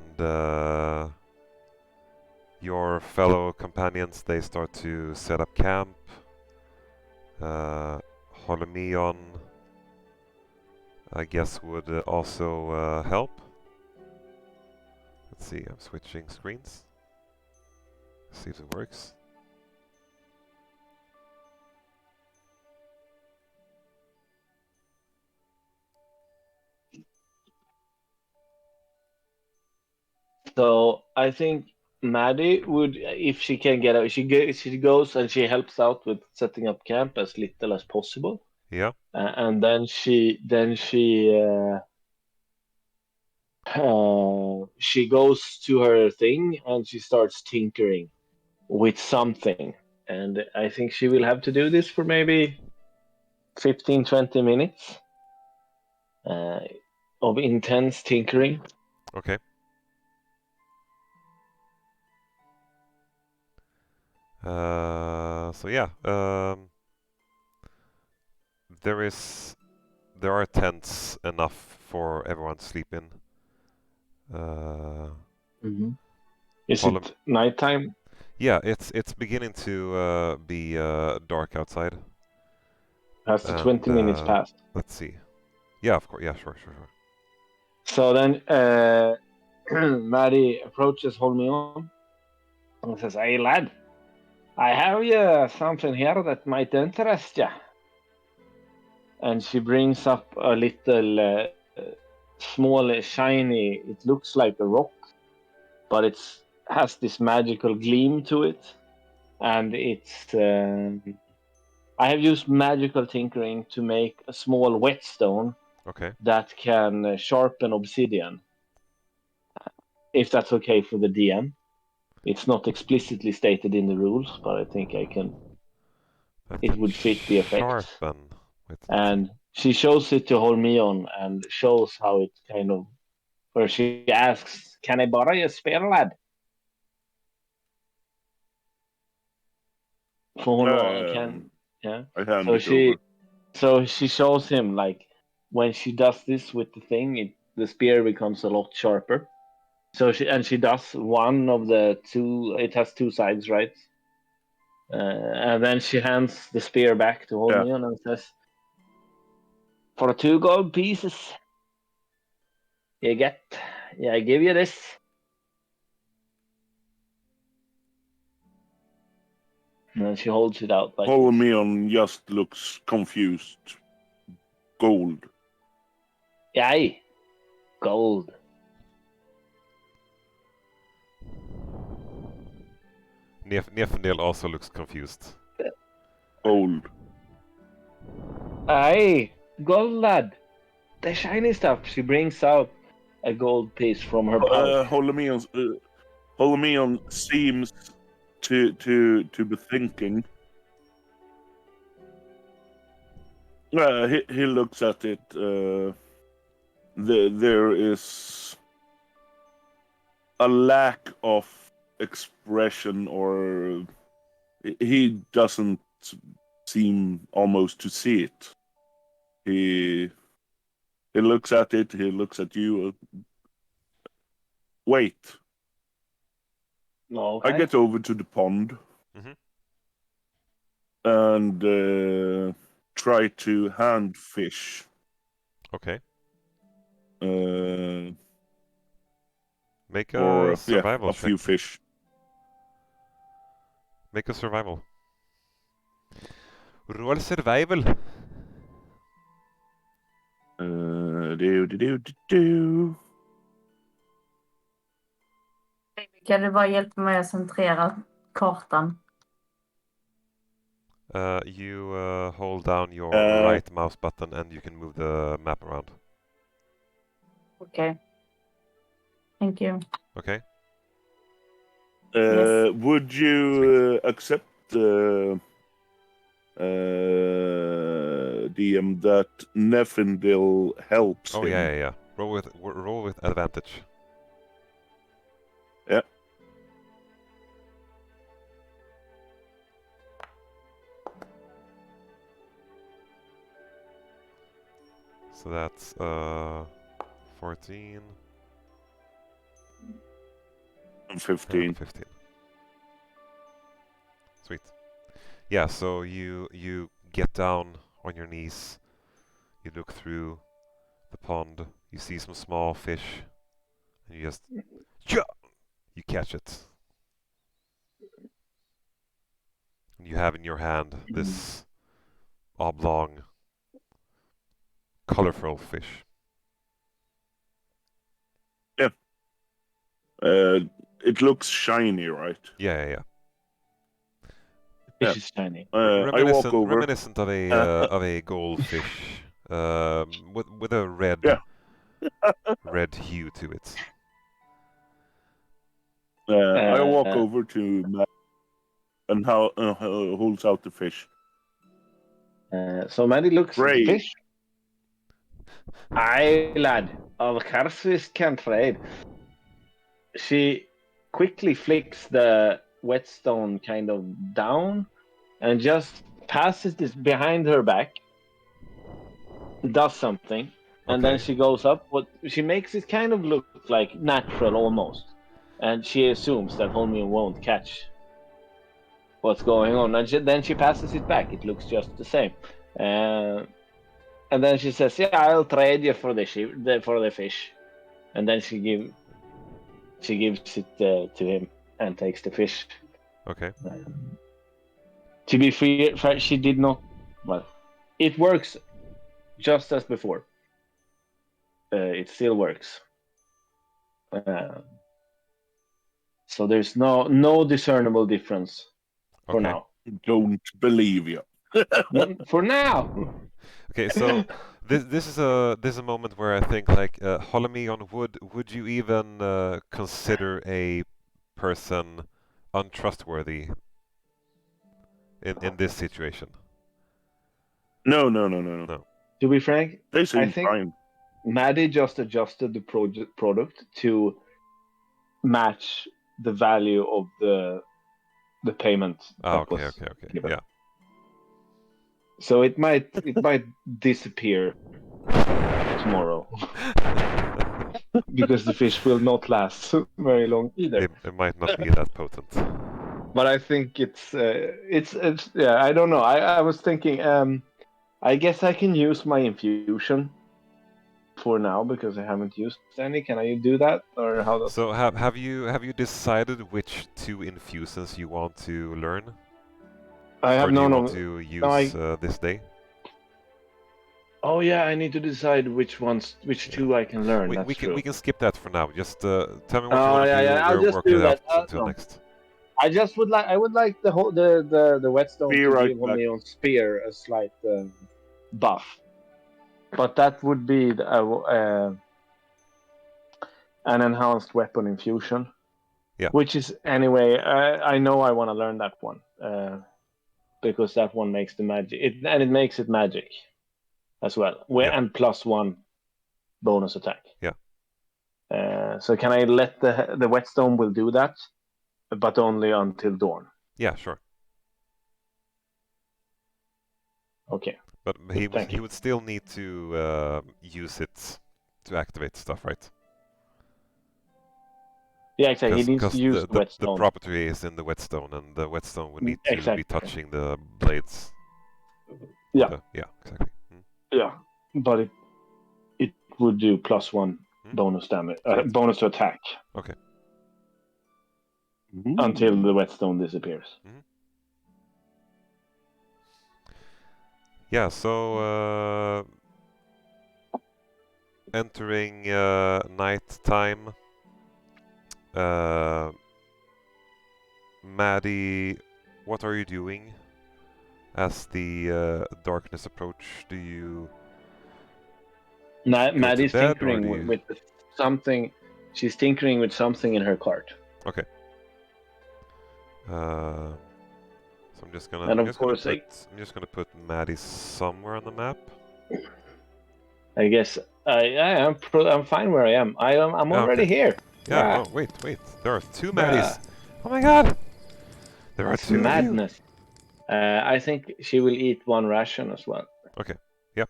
your fellow companions, they start to set up camp. Holimion, I guess, would also help. Let's see, I'm switching screens. See if it works. So I think Maddie would, if she can get out, she goes and she helps out with setting up camp as little as possible. Yeah. And then she goes to her thing and she starts tinkering with something. And I think she will have to do this for maybe 15-20 minutes of intense tinkering. Okay. So yeah, there are tents enough for everyone to sleep in. Is it nighttime? Yeah, it's beginning to be dark outside. Has the 20 minutes passed? Let's see. Yeah, of course. Yeah, sure. So then Maddie approaches Holmion and says, "Hey lad, I have something here that might interest you." And she brings up a little small, shiny. It looks like a rock, but it has this magical gleam to it. and it's. I have used magical tinkering to make a small whetstone Okay. that can sharpen obsidian. If that's okay for the DM. It's not explicitly stated in the rules, but I think I can. That It can would fit the effect. sharpen. Wait, let's see. And she shows it to Holimion and shows how it kind of. Where she asks, "Can I borrow your spear, lad?" For Holimion, yeah. I hand So it over. she shows him like when she does this with the thing, the spear becomes a lot sharper. So she does one of the two. It has two sides, right? And then she hands the spear back to Yeah. Holimion and says, "For 2 gold pieces, you get. Yeah, I give you this." And then she holds it out like this. Holimion just looks confused. Gold. Aye, gold. Niefindil also looks confused. Gold. Aye, gold, lad. The shiny stuff. She brings out a gold piece from her pouch. Holimion seems to be thinking. He looks at it. There is a lack of expression, or he doesn't seem almost to see it. He looks at it. He looks at you. Wait. No, I get over to the pond and try to hand fish. Okay. Make Make a survival a check. few fish. Make a survival. Roll survival. Do. Kan du bara hjälpa mig att centrera kartan? You hold down your right mouse button and you can move the map around. Okay. Thank you. Okay. Yes. Would you accept DM that Niefindil helps Oh him? yeah. Roll with advantage. Yeah. So that's 14 And 15. and 15. Sweet. Yeah, so you get down on your knees. You look through the pond. You see some small fish. And you just you catch it. And you have in your hand this oblong, colorful fish. Yeah. It looks shiny, right? Yeah. Fish is shiny. I walk over. Reminiscent of a goldfish, with a red hue to it. I walk over to Matt and holds out the fish. So Maddie looks at the Trade. fish. Aye, lad. Of course we can trade. She quickly flicks the whetstone kind of down and just passes this behind her back. Does something. And then she goes up. She makes it kind of look like natural almost. And she assumes that Holmium won't catch what's going on. And then she passes it back. It looks just the same. And then she says, "Yeah, I'll trade you for the fish." And then she gives it to him and takes the fish. Okay. To be fair, she did not. Well, it works just as before. It still works. So there's no discernible difference. For Okay. now. Don't believe you. For now. Okay, so this is a moment where I think like Holimion, would you even consider a person untrustworthy in this situation? No. No. To be frank, They I seem think fine. Maddie just adjusted the product to match the value of the payment Ah, that was okay. given. Yeah. So it might disappear tomorrow because the fish will not last very long either. It might not be that potent. But I think it's yeah, I don't know. I was thinking I guess I can use my infusion for now because I haven't used any. Can I do that, or how does? So have you decided which two infusions you want to learn? I have Or do you no. want to use this day? Oh yeah, I need to decide which two I can learn. That's true. We can skip that for now. Just tell me what you Oh want to do. yeah, I'll We'll just work do it that. out until No. next. I would like the whole the whetstone Be to right give back. Holimion spear a slight buff, but that would be an enhanced weapon infusion. Yeah. Which is anyway, I know I want to learn that one because that one makes the magic, it makes it magic as well, Yeah. and +1 bonus attack. Yeah. So can I let the whetstone will do that, but only until dawn? Yeah, sure. Okay. But he Thank you. would still need to use it to activate stuff, right? Yeah, exactly. He needs to use the the whetstone. property is in the whetstone, and the whetstone would need to Exactly. be touching the blades. Yeah. Yeah, exactly. Yeah, but it would do +1 Hmm? bonus damage, Sweet. bonus to attack Okay. until the whetstone disappears. Hmm. Yeah, so entering night time, Maddie, what are you doing as the darkness approach? Do you go to Maddie's bed, or do tinkering you... with something. She's tinkering with something in her cart. Okay. So I'm just gonna And of course, I'm just gonna put Maddie somewhere on the map. I guess I'm fine where I am. I'm already Okay. here. Yeah. Oh, wait. There are two Maddies. Oh my God! There are It's two of you. madness. I think she will eat one ration as well. Okay. Yep.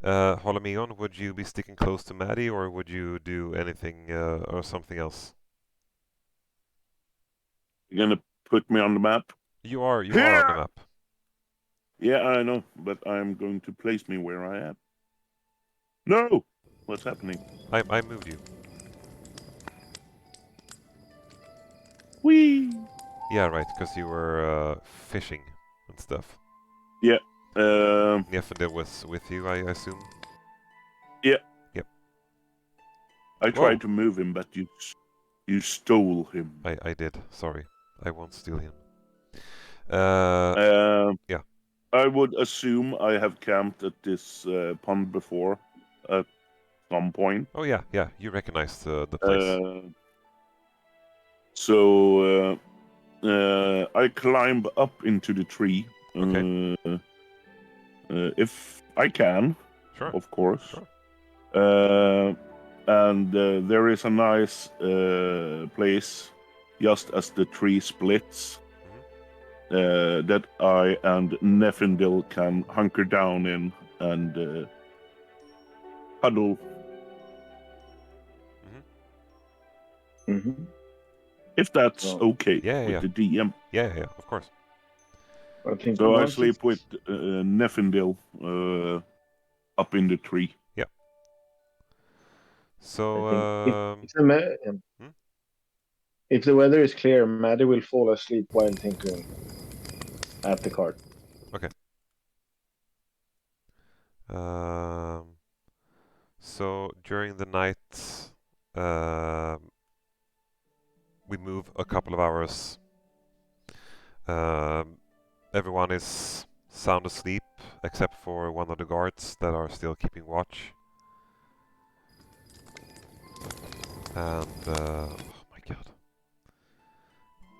Holimion, would you be sticking close to Maddie, or would you do anything or something else? You're gonna put me on the map? You are on the map. Yeah, I know, but I'm going to place me where I am. No! What's happening? I moved you. Whee! Yeah, right, because you were fishing and stuff. Yeah. Niefindil was with you, I assume. Yeah. Yep. I Whoa. tried to move him, but you stole him. I did. Sorry, I won't steal him. Yeah. I would assume I have camped at this pond before, at some point. Oh yeah. You recognize the place. So I climb up into the tree. Okay. If I can, Sure. of course. Sure. And there is a nice place just as the tree splits that I and Niefindil can hunker down in and huddle. Mm-hmm. If that's okay Yeah. with the DM. Yeah, of course. I think So I sleep with Niefindil up in the tree. Yeah. So, if the weather is clear, Maddie will fall asleep while tinkering at the cart. Okay. So during the night, we move a couple of hours Everyone is sound asleep except for one of the guards that are still keeping watch. And oh my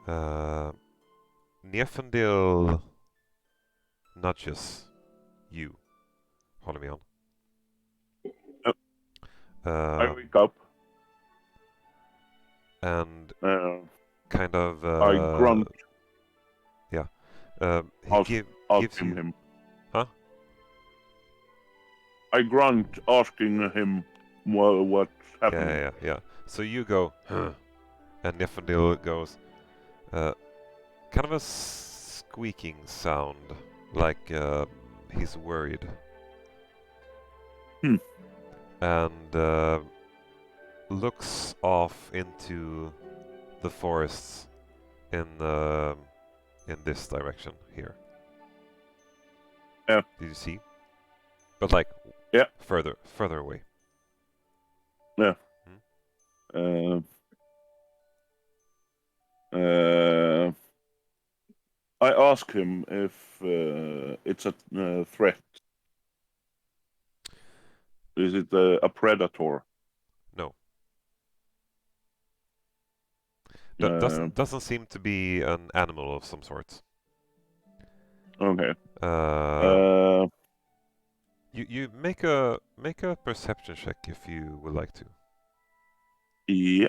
god. Niefindil nudges you, Holimion. Yep. I Um, wake up. and kind of I grunt. Yeah. He gives you him. Huh? I grunt, asking him what's happening. Yeah. So you go, huh. And Niefindil goes, kind of a squeaking sound, like he's worried. And looks off into the forests in this direction here. Yeah. Did you see? But like, yeah, further away. Yeah. I ask him if it's a threat. Is it a predator? No. Um, Doesn't seem to be an animal of some sort. Okay. You make a perception check if you would like to. Yeah.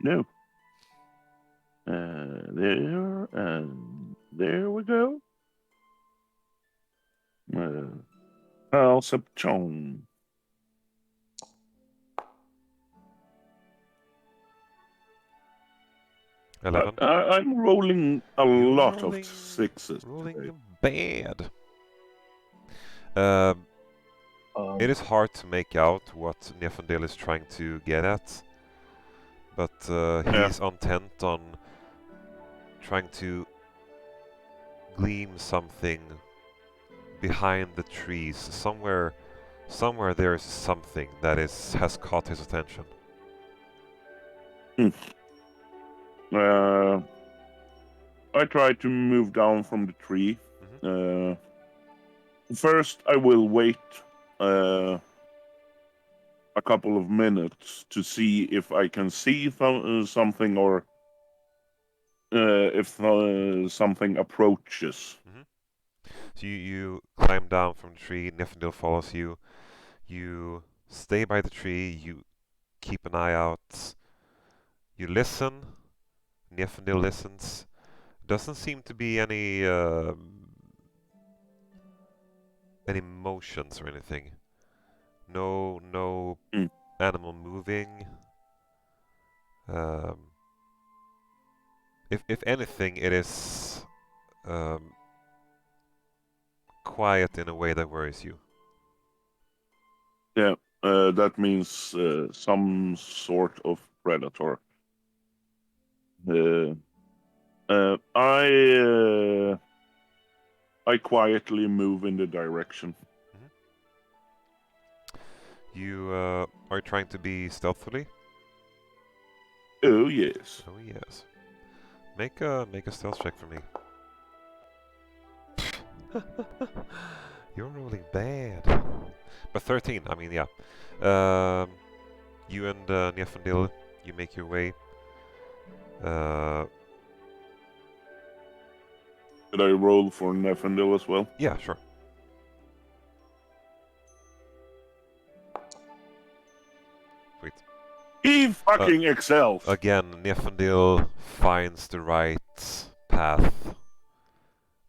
No. There and there we go. Perception. 11. I'm rolling a lot of sixes. Rolling today. bad. It is Um, hard to make out what Niefindil is trying to get at, but he's intent on trying to glean something behind the trees. Somewhere there is something that has caught his attention. I try to move down from the tree. First, I will wait a couple of minutes to see if I can see something or if something approaches. So you climb down from the tree, Niefindil follows you. You stay by the tree, you keep an eye out. You listen. Niefindil listens. Doesn't seem to be any motions or anything. No animal moving. If anything, it is quiet in a way that worries you. Yeah, that means some sort of predator. I quietly move in the direction. You are trying to be stealthily? Oh yes. Oh yes. Make a stealth check for me. You're rolling bad. But 13, I mean, yeah. You and Niefindil, you make your way. Did I roll for Niefindil as well? Yeah, sure. Sweet. He fucking excels! Again, Niefindil finds the right path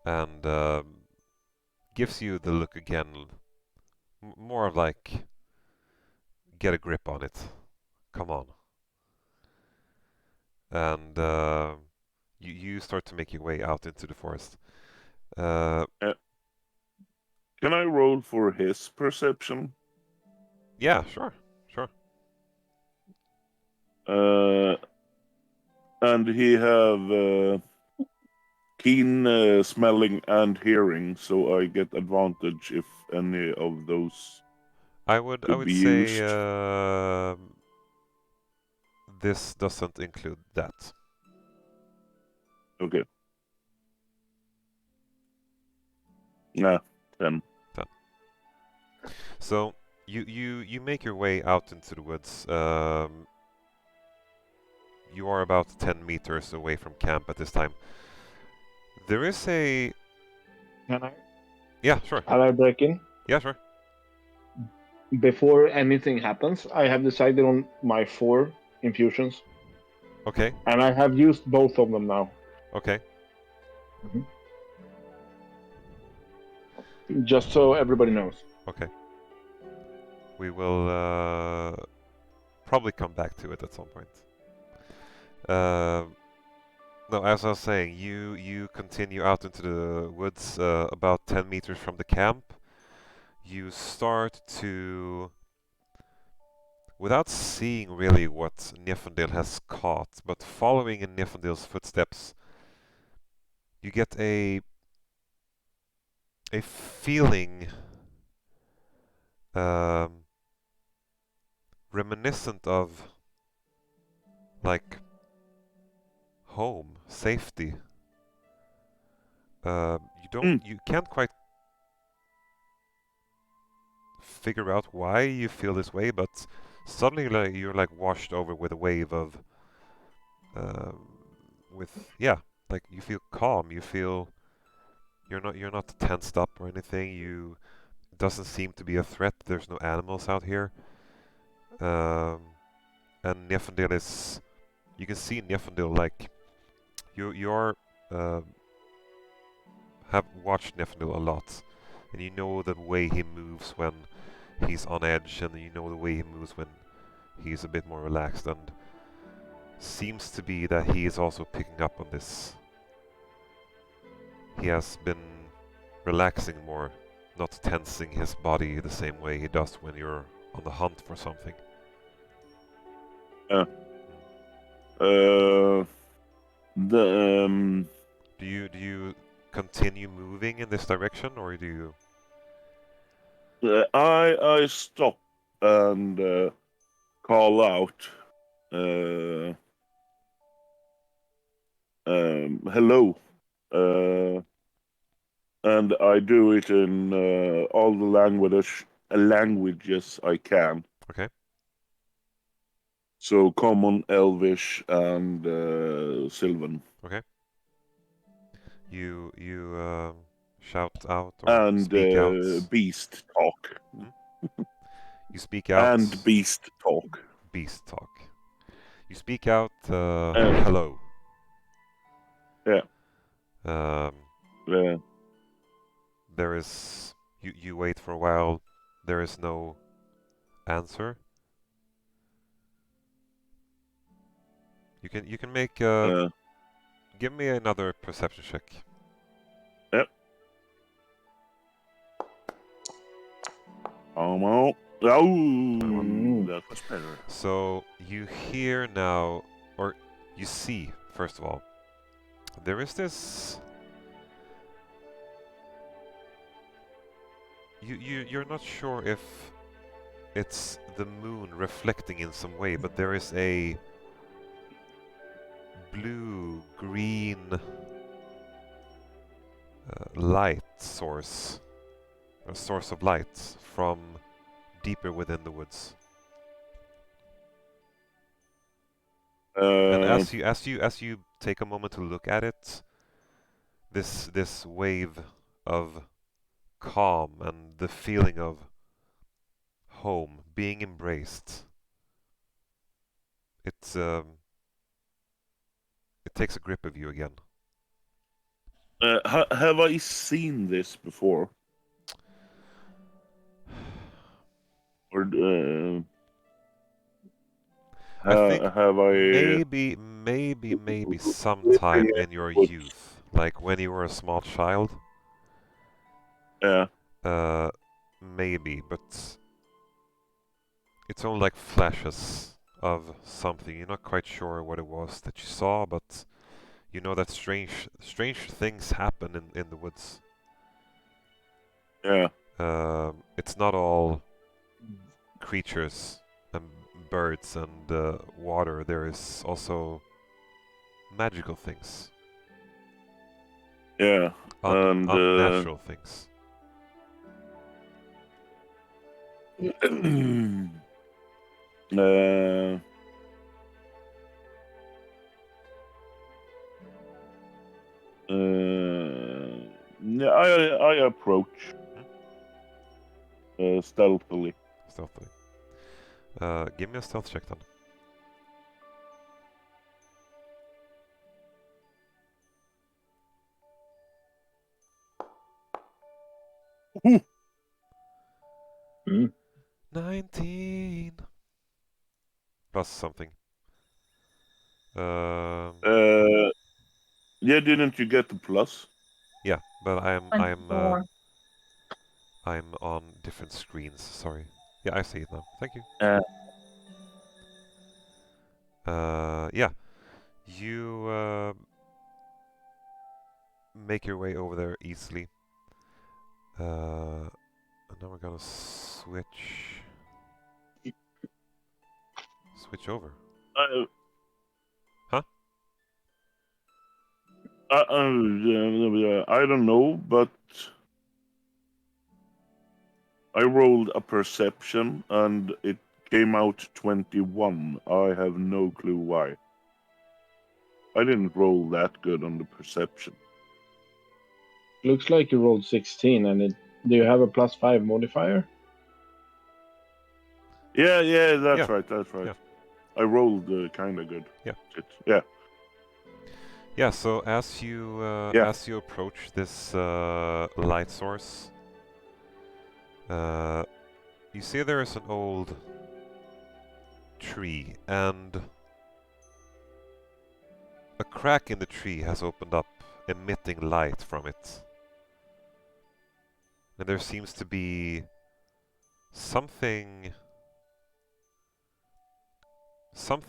and gives you the look again. More of like, get a grip on it. Come on. And you start to make your way out into the forest. Can I roll for his perception? Yeah, sure. And he have keen smelling and hearing, so I get advantage if any of those I would be say used. this doesn't include that. Okay. Yeah, 10. So you make your way out into the woods. You are about 10 meters away from camp at this time. There is a... Can I? Yeah, sure. Can I break in? Yeah, sure. Before anything happens, I have decided on my 4 infusions, Okay, and I have used both of them now. okay. Just so everybody knows. Okay. We will probably come back to it at some point. No, as I was saying, you continue out into the woods about 10 meters from the camp. You start to, without seeing really what Niefindil has caught, but following in Niefindil's footsteps, you get a feeling reminiscent of like home, safety. You can't quite figure out why you feel this way, but suddenly you're like washed over with a wave of like you feel calm, you feel you're not tensed up or anything. It doesn't seem to be a threat. There's no animals out here. And Niefindil is, you can see Niefindil like you're have watched Niefindil a lot, and you know the way he moves when he's on edge, and you know the way he moves when he's a bit more relaxed, and seems to be that he is also picking up on this. He has been relaxing more, not tensing his body the same way he does when you're on the hunt for something. Do you continue moving in this direction, or do you? I stop and call out, hello, and I do it in all the languages I can. Okay. So Common, Elvish, and Sylvan. Okay. You shout out or And speak out. beast talk. You speak out. And beast talk. Beast talk. You speak out. Hello. Yeah. Yeah. There is. You wait for a while. There is no answer. You can make. Give me another perception check. Yep. Oh, that was better. So you hear now, or you see, first of all, there is this. You're not sure if it's the moon reflecting in some way, but there is a blue-green light source, a source of light from deeper within the woods. And as you take a moment to look at it, this wave of calm and the feeling of home, being embraced, it takes a grip of you again. Have I seen this before? Or have I maybe sometime in your youth, like when you were a small child. Yeah. Maybe, but it's only like flashes of something. You're not quite sure what it was that you saw, but you know that strange things happen in the woods. Yeah. It's not all creatures and birds and water. There is also magical things. Yeah, and unnatural things. Yeah, I approach stealthily. Stealthily. Give me a stealth check then. Mm. 19 plus something. Yeah, didn't you get the plus? Yeah, but I'm 24. on different screens. Sorry. Yeah, I see it now. Thank you. Yeah, you make your way over there easily. And now we're gonna switch over. Huh? I don't know, but I rolled a perception and it came out 21. I have no clue why. I didn't roll that good on the perception. Looks like you rolled 16, and do you have a +5 modifier? Yeah, that's Yeah. right, that's right. Yeah. I rolled kind of good. Yeah. Yeah. Yeah. So as you approach this light source, you see there is an old tree, and a crack in the tree has opened up, emitting light from it. And there seems to be something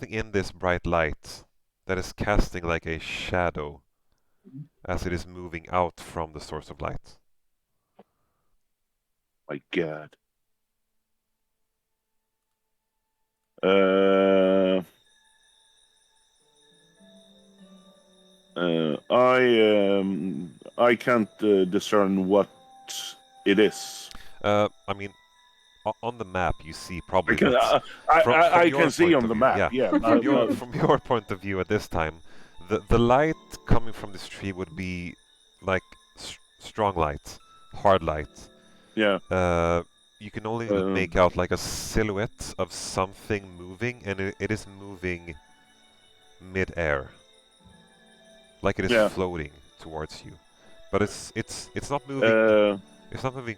in this bright light that is casting like a shadow as it is moving out from the source of light. My God. I can't discern what it is. I mean, on the map you see probably I can, that from I your can see point on of the view, map. yeah, from your point of view at this time, the light coming from this tree would be like strong light, hard light. Yeah. You can only make out like a silhouette of something moving, and it is moving mid-air, like it is floating towards you. But it's not moving. It's not moving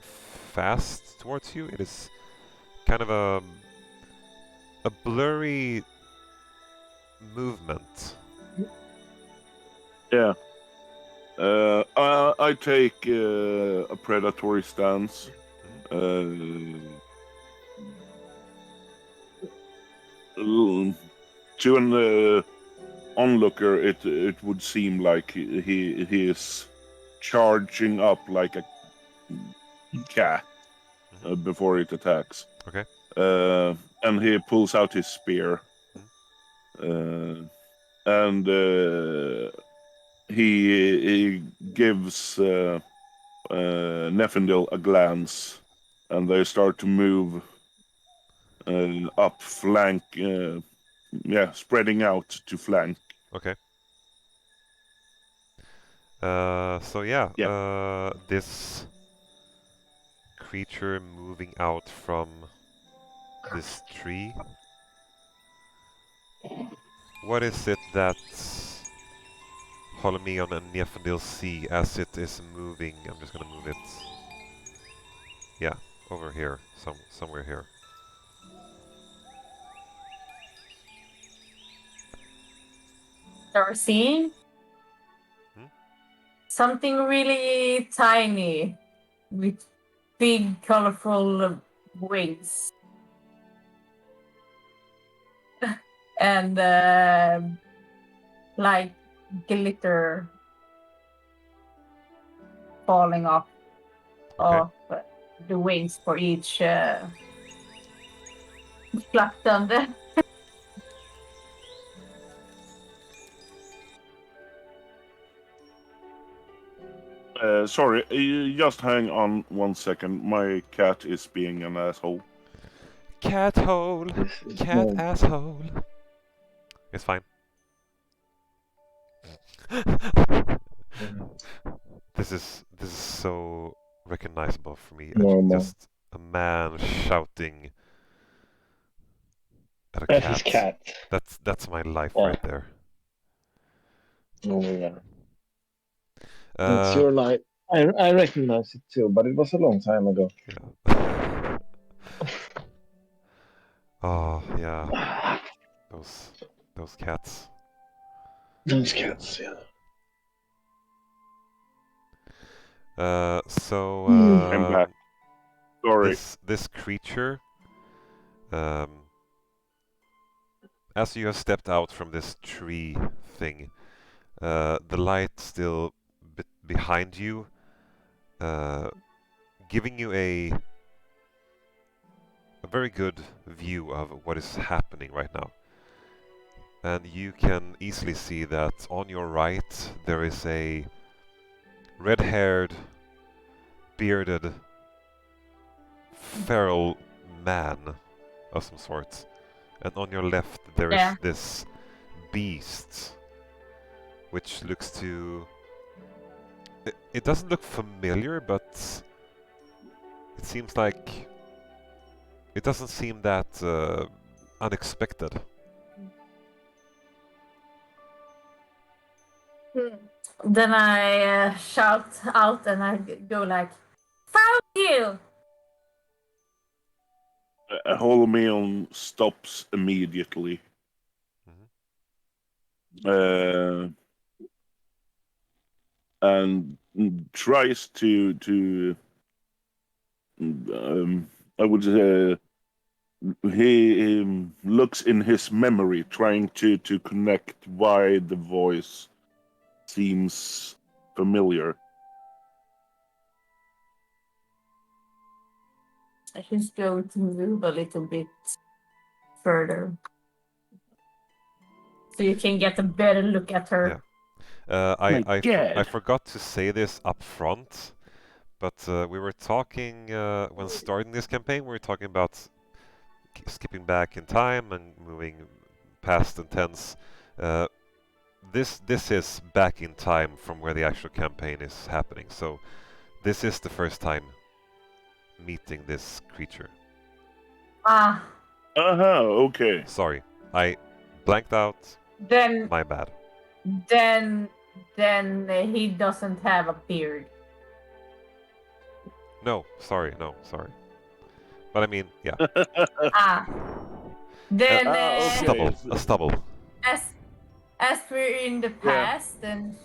fast towards you. It is kind of a blurry movement. Yeah. I take a predatory stance. To an onlooker, it would seem like he is charging up like a cat before it attacks. Okay. And he pulls out his spear. And he gives Niefindil a glance, and they start to move up flank, spreading out to flank. Okay. So yeah, this creature moving out from this tree. What is it that Holimion and Niefindil see as it is moving? I'm just gonna move it. Yeah, over here, somewhere here. Are seeing something really tiny with big, colorful wings. And like glitter falling off of the wings for each flap thunder. Sorry, just hang on 1 second. My cat is being an asshole. Cat hole, cat no. asshole. It's fine. Mhm. This is so recognizable for me. Normal. Just a man shouting at a That's his cat. cat. That's my life Yeah. right there. Oh yeah. It's Uh, your life. I recognize it too, but it was a long time ago. yeah. Oh yeah, those cats. Those cats, yeah. So I'm back. Sorry. this creature, as you have stepped out from this tree thing, the light still behind you, giving you a very good view of what is happening right now. And you can easily see that on your right there is a red-haired, bearded, feral man of some sort. And on your left there is Yeah. this beast, which looks to... It doesn't look familiar, but it seems like... It doesn't seem that unexpected. Then I shout out and I go like, "Found you!" Holimion stops immediately. And tries to I would say he looks in his memory, trying to connect why the voice seems familiar. She's going to move a little bit further. So you can get a better look at her. Yeah. My I God. forgot to say this up front, but we were talking when starting this campaign. We were talking about skipping back in time and moving past and tense. This is back in time from where the actual campaign is happening. So this is the first time meeting this creature. Ah, Okay. Sorry, I blanked out. then My bad. then he doesn't have a beard. No, sorry. But I mean, yeah, Ah, then okay. stubble, a stubble. as we're in the Yeah. past, then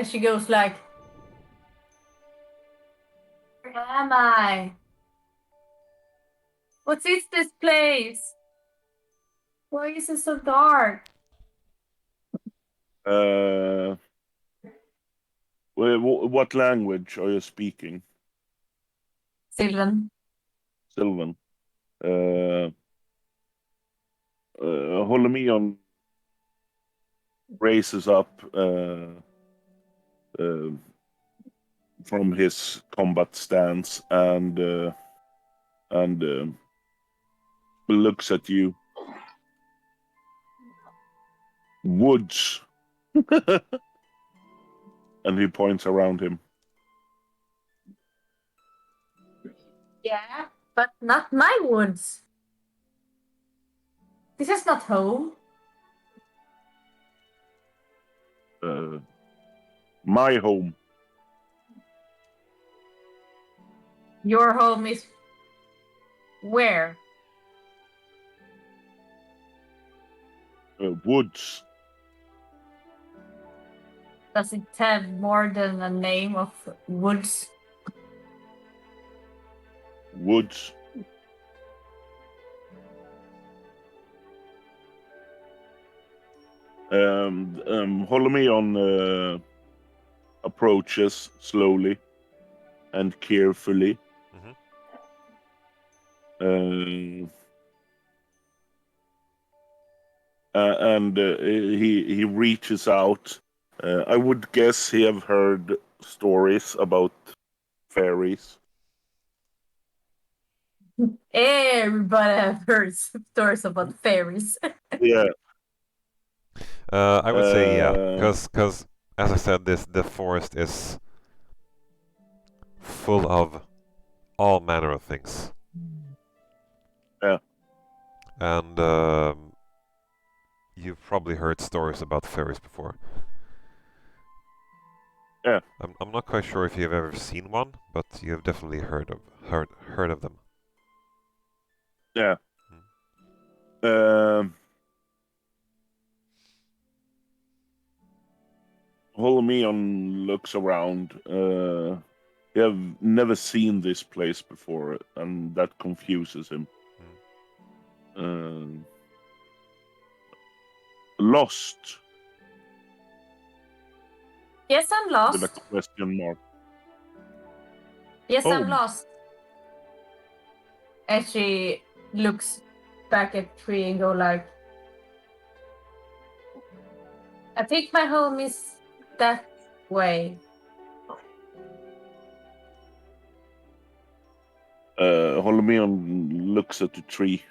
she goes like, "Where am I? What is this place? Why is it so dark?" What language are you speaking, Sylvan. Sylvan? Holimion raises up from his combat stance and looks at you. Woods. And he points around him. Yeah, but not my woods. This is not home. My home. Your home is where? Woods. Does it have more than a name of woods? Woods. Holimion approaches slowly and carefully. And he reaches out. I would guess he have heard stories about fairies. Everybody have heard stories about fairies. Yeah. I would say yeah, because as I said, the forest is full of all manner of things. Yeah. And you've probably heard stories about fairies before. Yeah. I'm not quite sure if you've ever seen one, but you've definitely heard of them. Yeah. Holimion looks around. He have never seen this place before, and that confuses him. Lost Yes, I'm with a lost. question mark. Yes, Oh. I'm lost. As she looks back at the tree and go like, I think my home is that way. Holimion looks at the tree.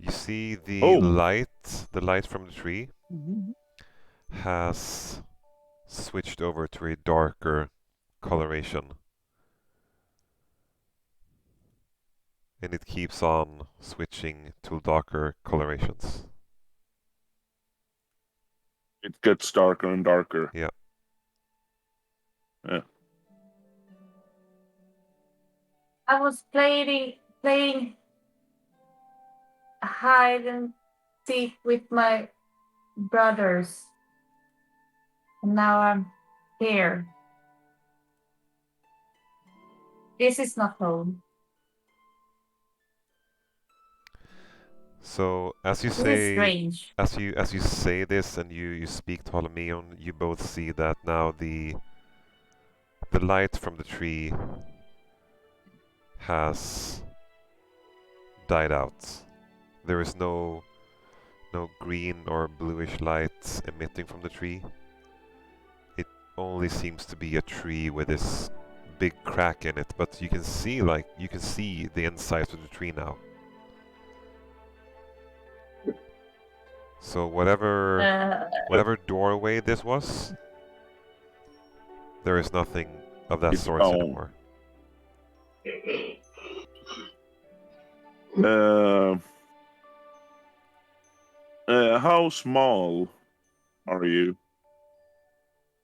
You see the Oh. light from the tree has switched over to a darker coloration. And it keeps on switching to darker colorations. It gets darker and darker. Yeah. Yeah. I was playing hide and seek with my brothers. And now I'm here. This is not home. So as you This is say, strange. as you say this and you speak to Holimion, you both see that now the light from the tree has died out. There is no green or bluish light emitting from the tree. It only seems to be a tree with this big crack in it, but you can see the insides of the tree now. So whatever doorway this was, there is nothing of that It's sort gone. anymore. How small are you?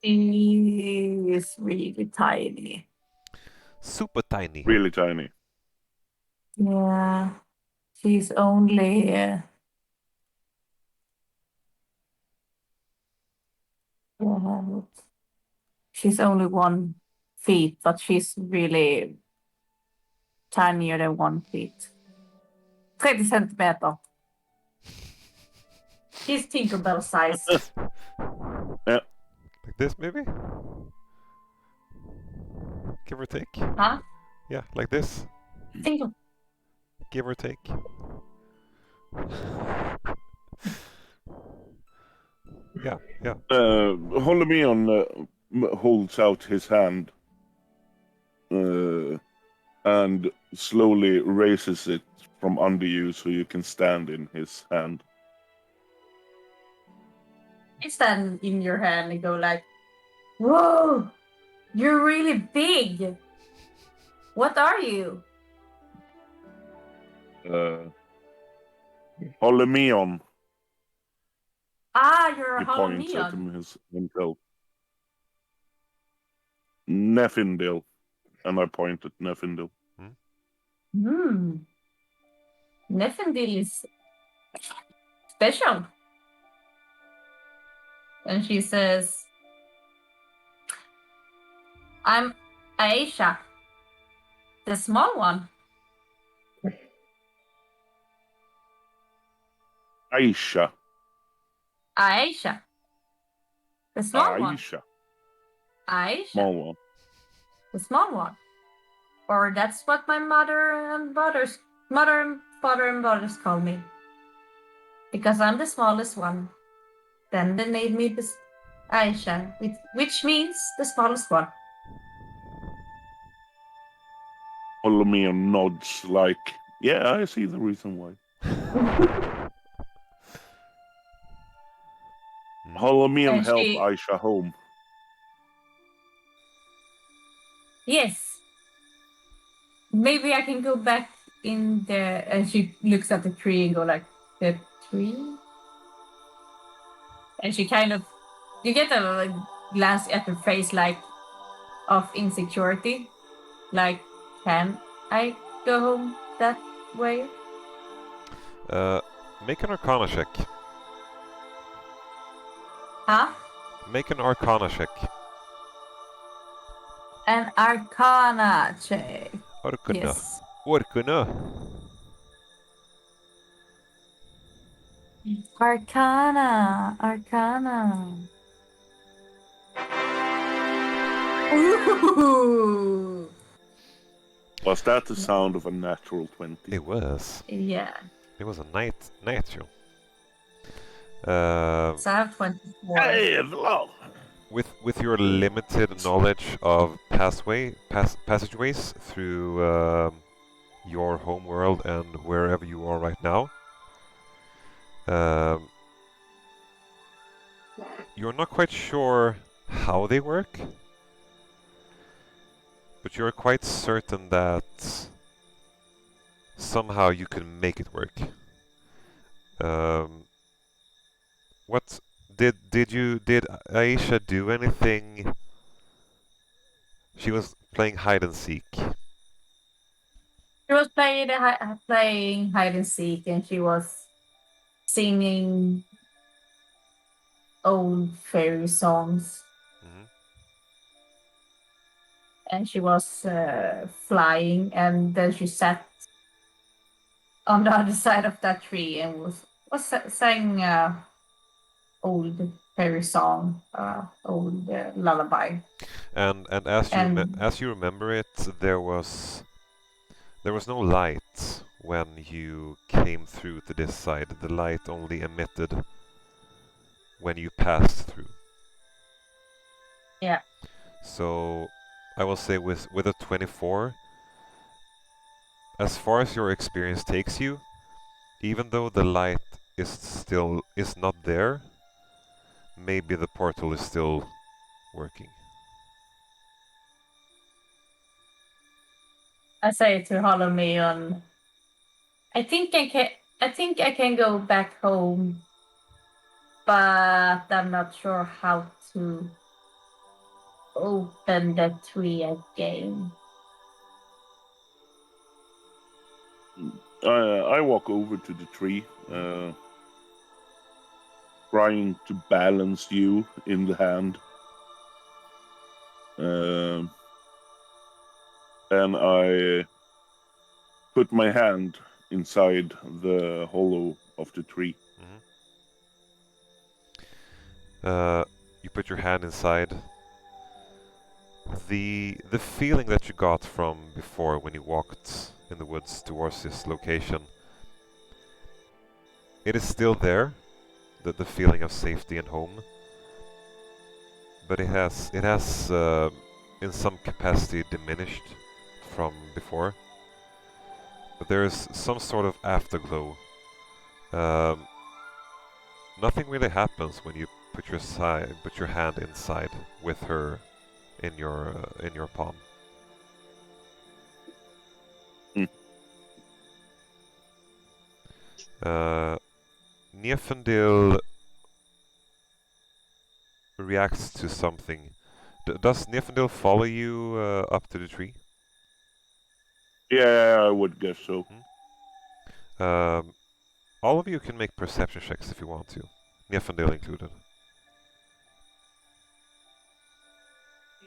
He is really tiny. Super tiny. Really tiny. Yeah. She's only she's only 1 feet, but she's really tinier than 1 feet. 30 centimeter. She's Tinkerbell size. Yeah. Like this, maybe? Give or take? Huh? Yeah, like this. Tinker. Give or take. Yeah. Holimion holds out his hand and slowly raises it from under you so you can stand in his hand. I stand in your hand and go like, whoa, you're really big. What are you? Holimion. Ah, you're a He points at Holimion. himself. Niefindil. And I point at Niefindil. Niefindil is special. And she says, I'm Aisha, the small one. Aisha. Aisha, the small one. Aisha. Aisha, Small one. the small one. Or that's what my mother and father and brothers call me. Because I'm the smallest one. Then they named me Aisha, which means the smallest one. Holimion nods like, yeah, I see the reason why. Holimion And help she- Aisha home. Yes. Maybe I can go back in there. And she looks at the tree and go like, the tree? And she kind of, you get a glance at her face like of insecurity. Like, can I go home that way? Make an Arcana check. Huh? Make an Arcana check. An Arcana check. Arcana. Yes. Arcana. Arcana. Ooh. Was that the sound of a natural 20? It was. Yeah. It was a natural. So I have 24. Hey, hello! With your limited knowledge of passageways through your home world and wherever you are right now, you're not quite sure how they work, but you're quite certain that somehow you can make it work. What did Aisha do anything? She was playing hide and seek. She was playing hide and seek, and she was singing old fairy songs, Mhm. and she was flying, and then she sat on the other side of that tree and was sang old fairy song, old lullaby. And as you remember it, there was no light when you came through to this side. The light only emitted when you passed through. Yeah. So I will say with a 24, as far as your experience takes you, even though the light is not there, maybe the portal is still working. I say to Holimion, I think I can go back home, but I'm not sure how to open the tree again. I walk over to the tree, trying to balance you in the hand. And I put my hand inside the hollow of the tree. You put your hand inside. The feeling that you got from before when you walked in the woods towards this location, it is still there, the feeling of safety and home, but it has in some capacity diminished from before. But there is some sort of afterglow. Nothing really happens when you put your hand inside with her in your palm. Niefindil reacts to something. Does Niefindil follow you up to the tree? Yeah, I would guess so. All of you can make perception checks if you want to, Niefindil included.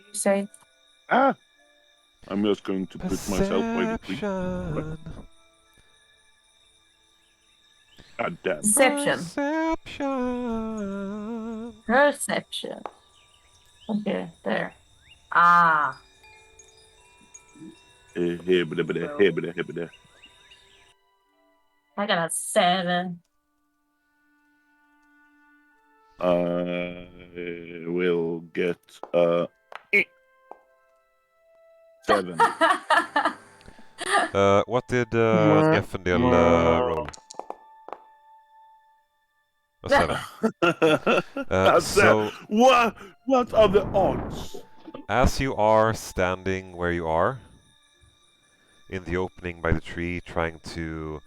You say I'm just going to put myself by the tree. God damn. Perception. Okay, there. Ah. Hibbida. I got a 7. will get 7. What did Mwah. Niefindil roll? A 7. That's So, what are the odds? as you are standing where you are, in the opening by the tree, trying to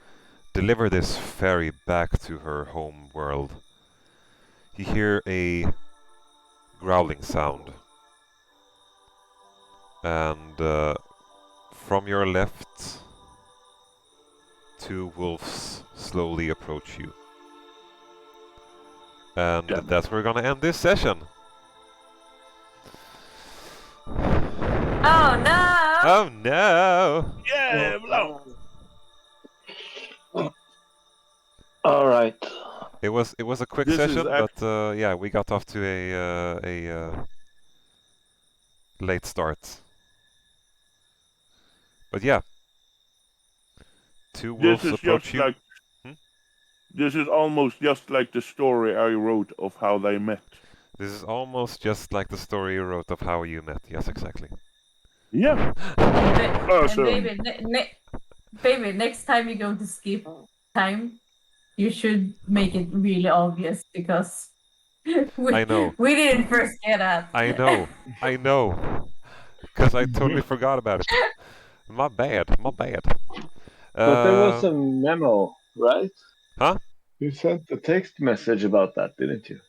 deliver this fairy back to her home world, you hear a growling sound. And from your left, 2 wolves slowly approach you. And Damn it. that's where we're gonna end this session. Oh no! Oh no! Yeah, no. All right. It was a quick This is session, but yeah, we got off to a late start. But yeah, 2 This wolves is approach just you. like this is almost just like the story I wrote of how they met. This is almost just like the story you wrote of how you met. Yes, exactly. Yeah. And Awesome. baby, next time you go to skip time, you should make it really obvious because I know. we didn't first get that. I know. Because I totally forgot about it. My bad. But there was a memo, right? Huh? You sent a text message about that, didn't you?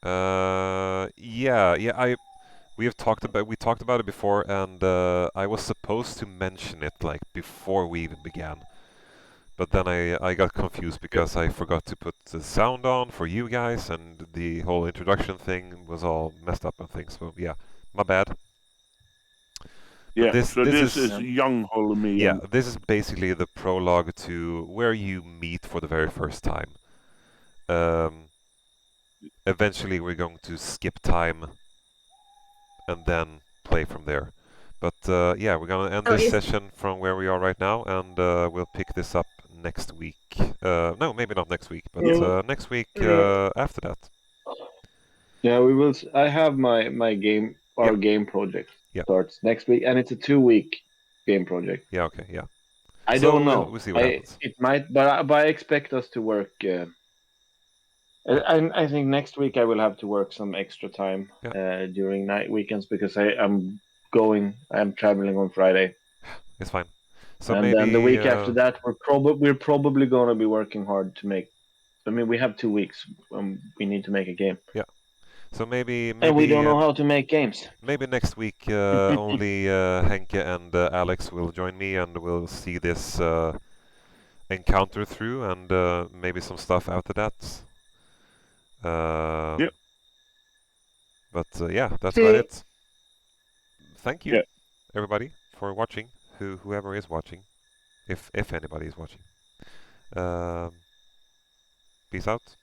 Yeah. We talked about it before, and I was supposed to mention it like before we even began. But then I got confused because I forgot to put the sound on for you guys, and the whole introduction thing was all messed up and things. So yeah, my bad. Yeah. This is young Holimion. Yeah, this is basically the prologue to where you meet for the very first time. Eventually we're going to skip time and then play from there. But yeah, we're gonna end this session from where we are right now, and we'll pick this up next week. No, maybe not next week, but next week after that. Yeah, we will. I have my our game project starts next week, and it's a 2-week game project. Yeah. Okay. Yeah. I So don't know. We'll see what happens. It might, but I expect us to work. I think next week I will have to work some extra time during weekends because I'm traveling on Friday. It's fine. So and maybe then the week after that, we're probably going to be working hard to make. I mean, we have 2 weeks. We need to make a game. Yeah. So maybe and we don't know how to make games. Maybe next week only Henke and Alex will join me, and we'll see this encounter through, and maybe some stuff after that. Yep. But yeah, that's about it. Thank you, everybody, for watching. Whoever is watching, if anybody is watching. Peace out.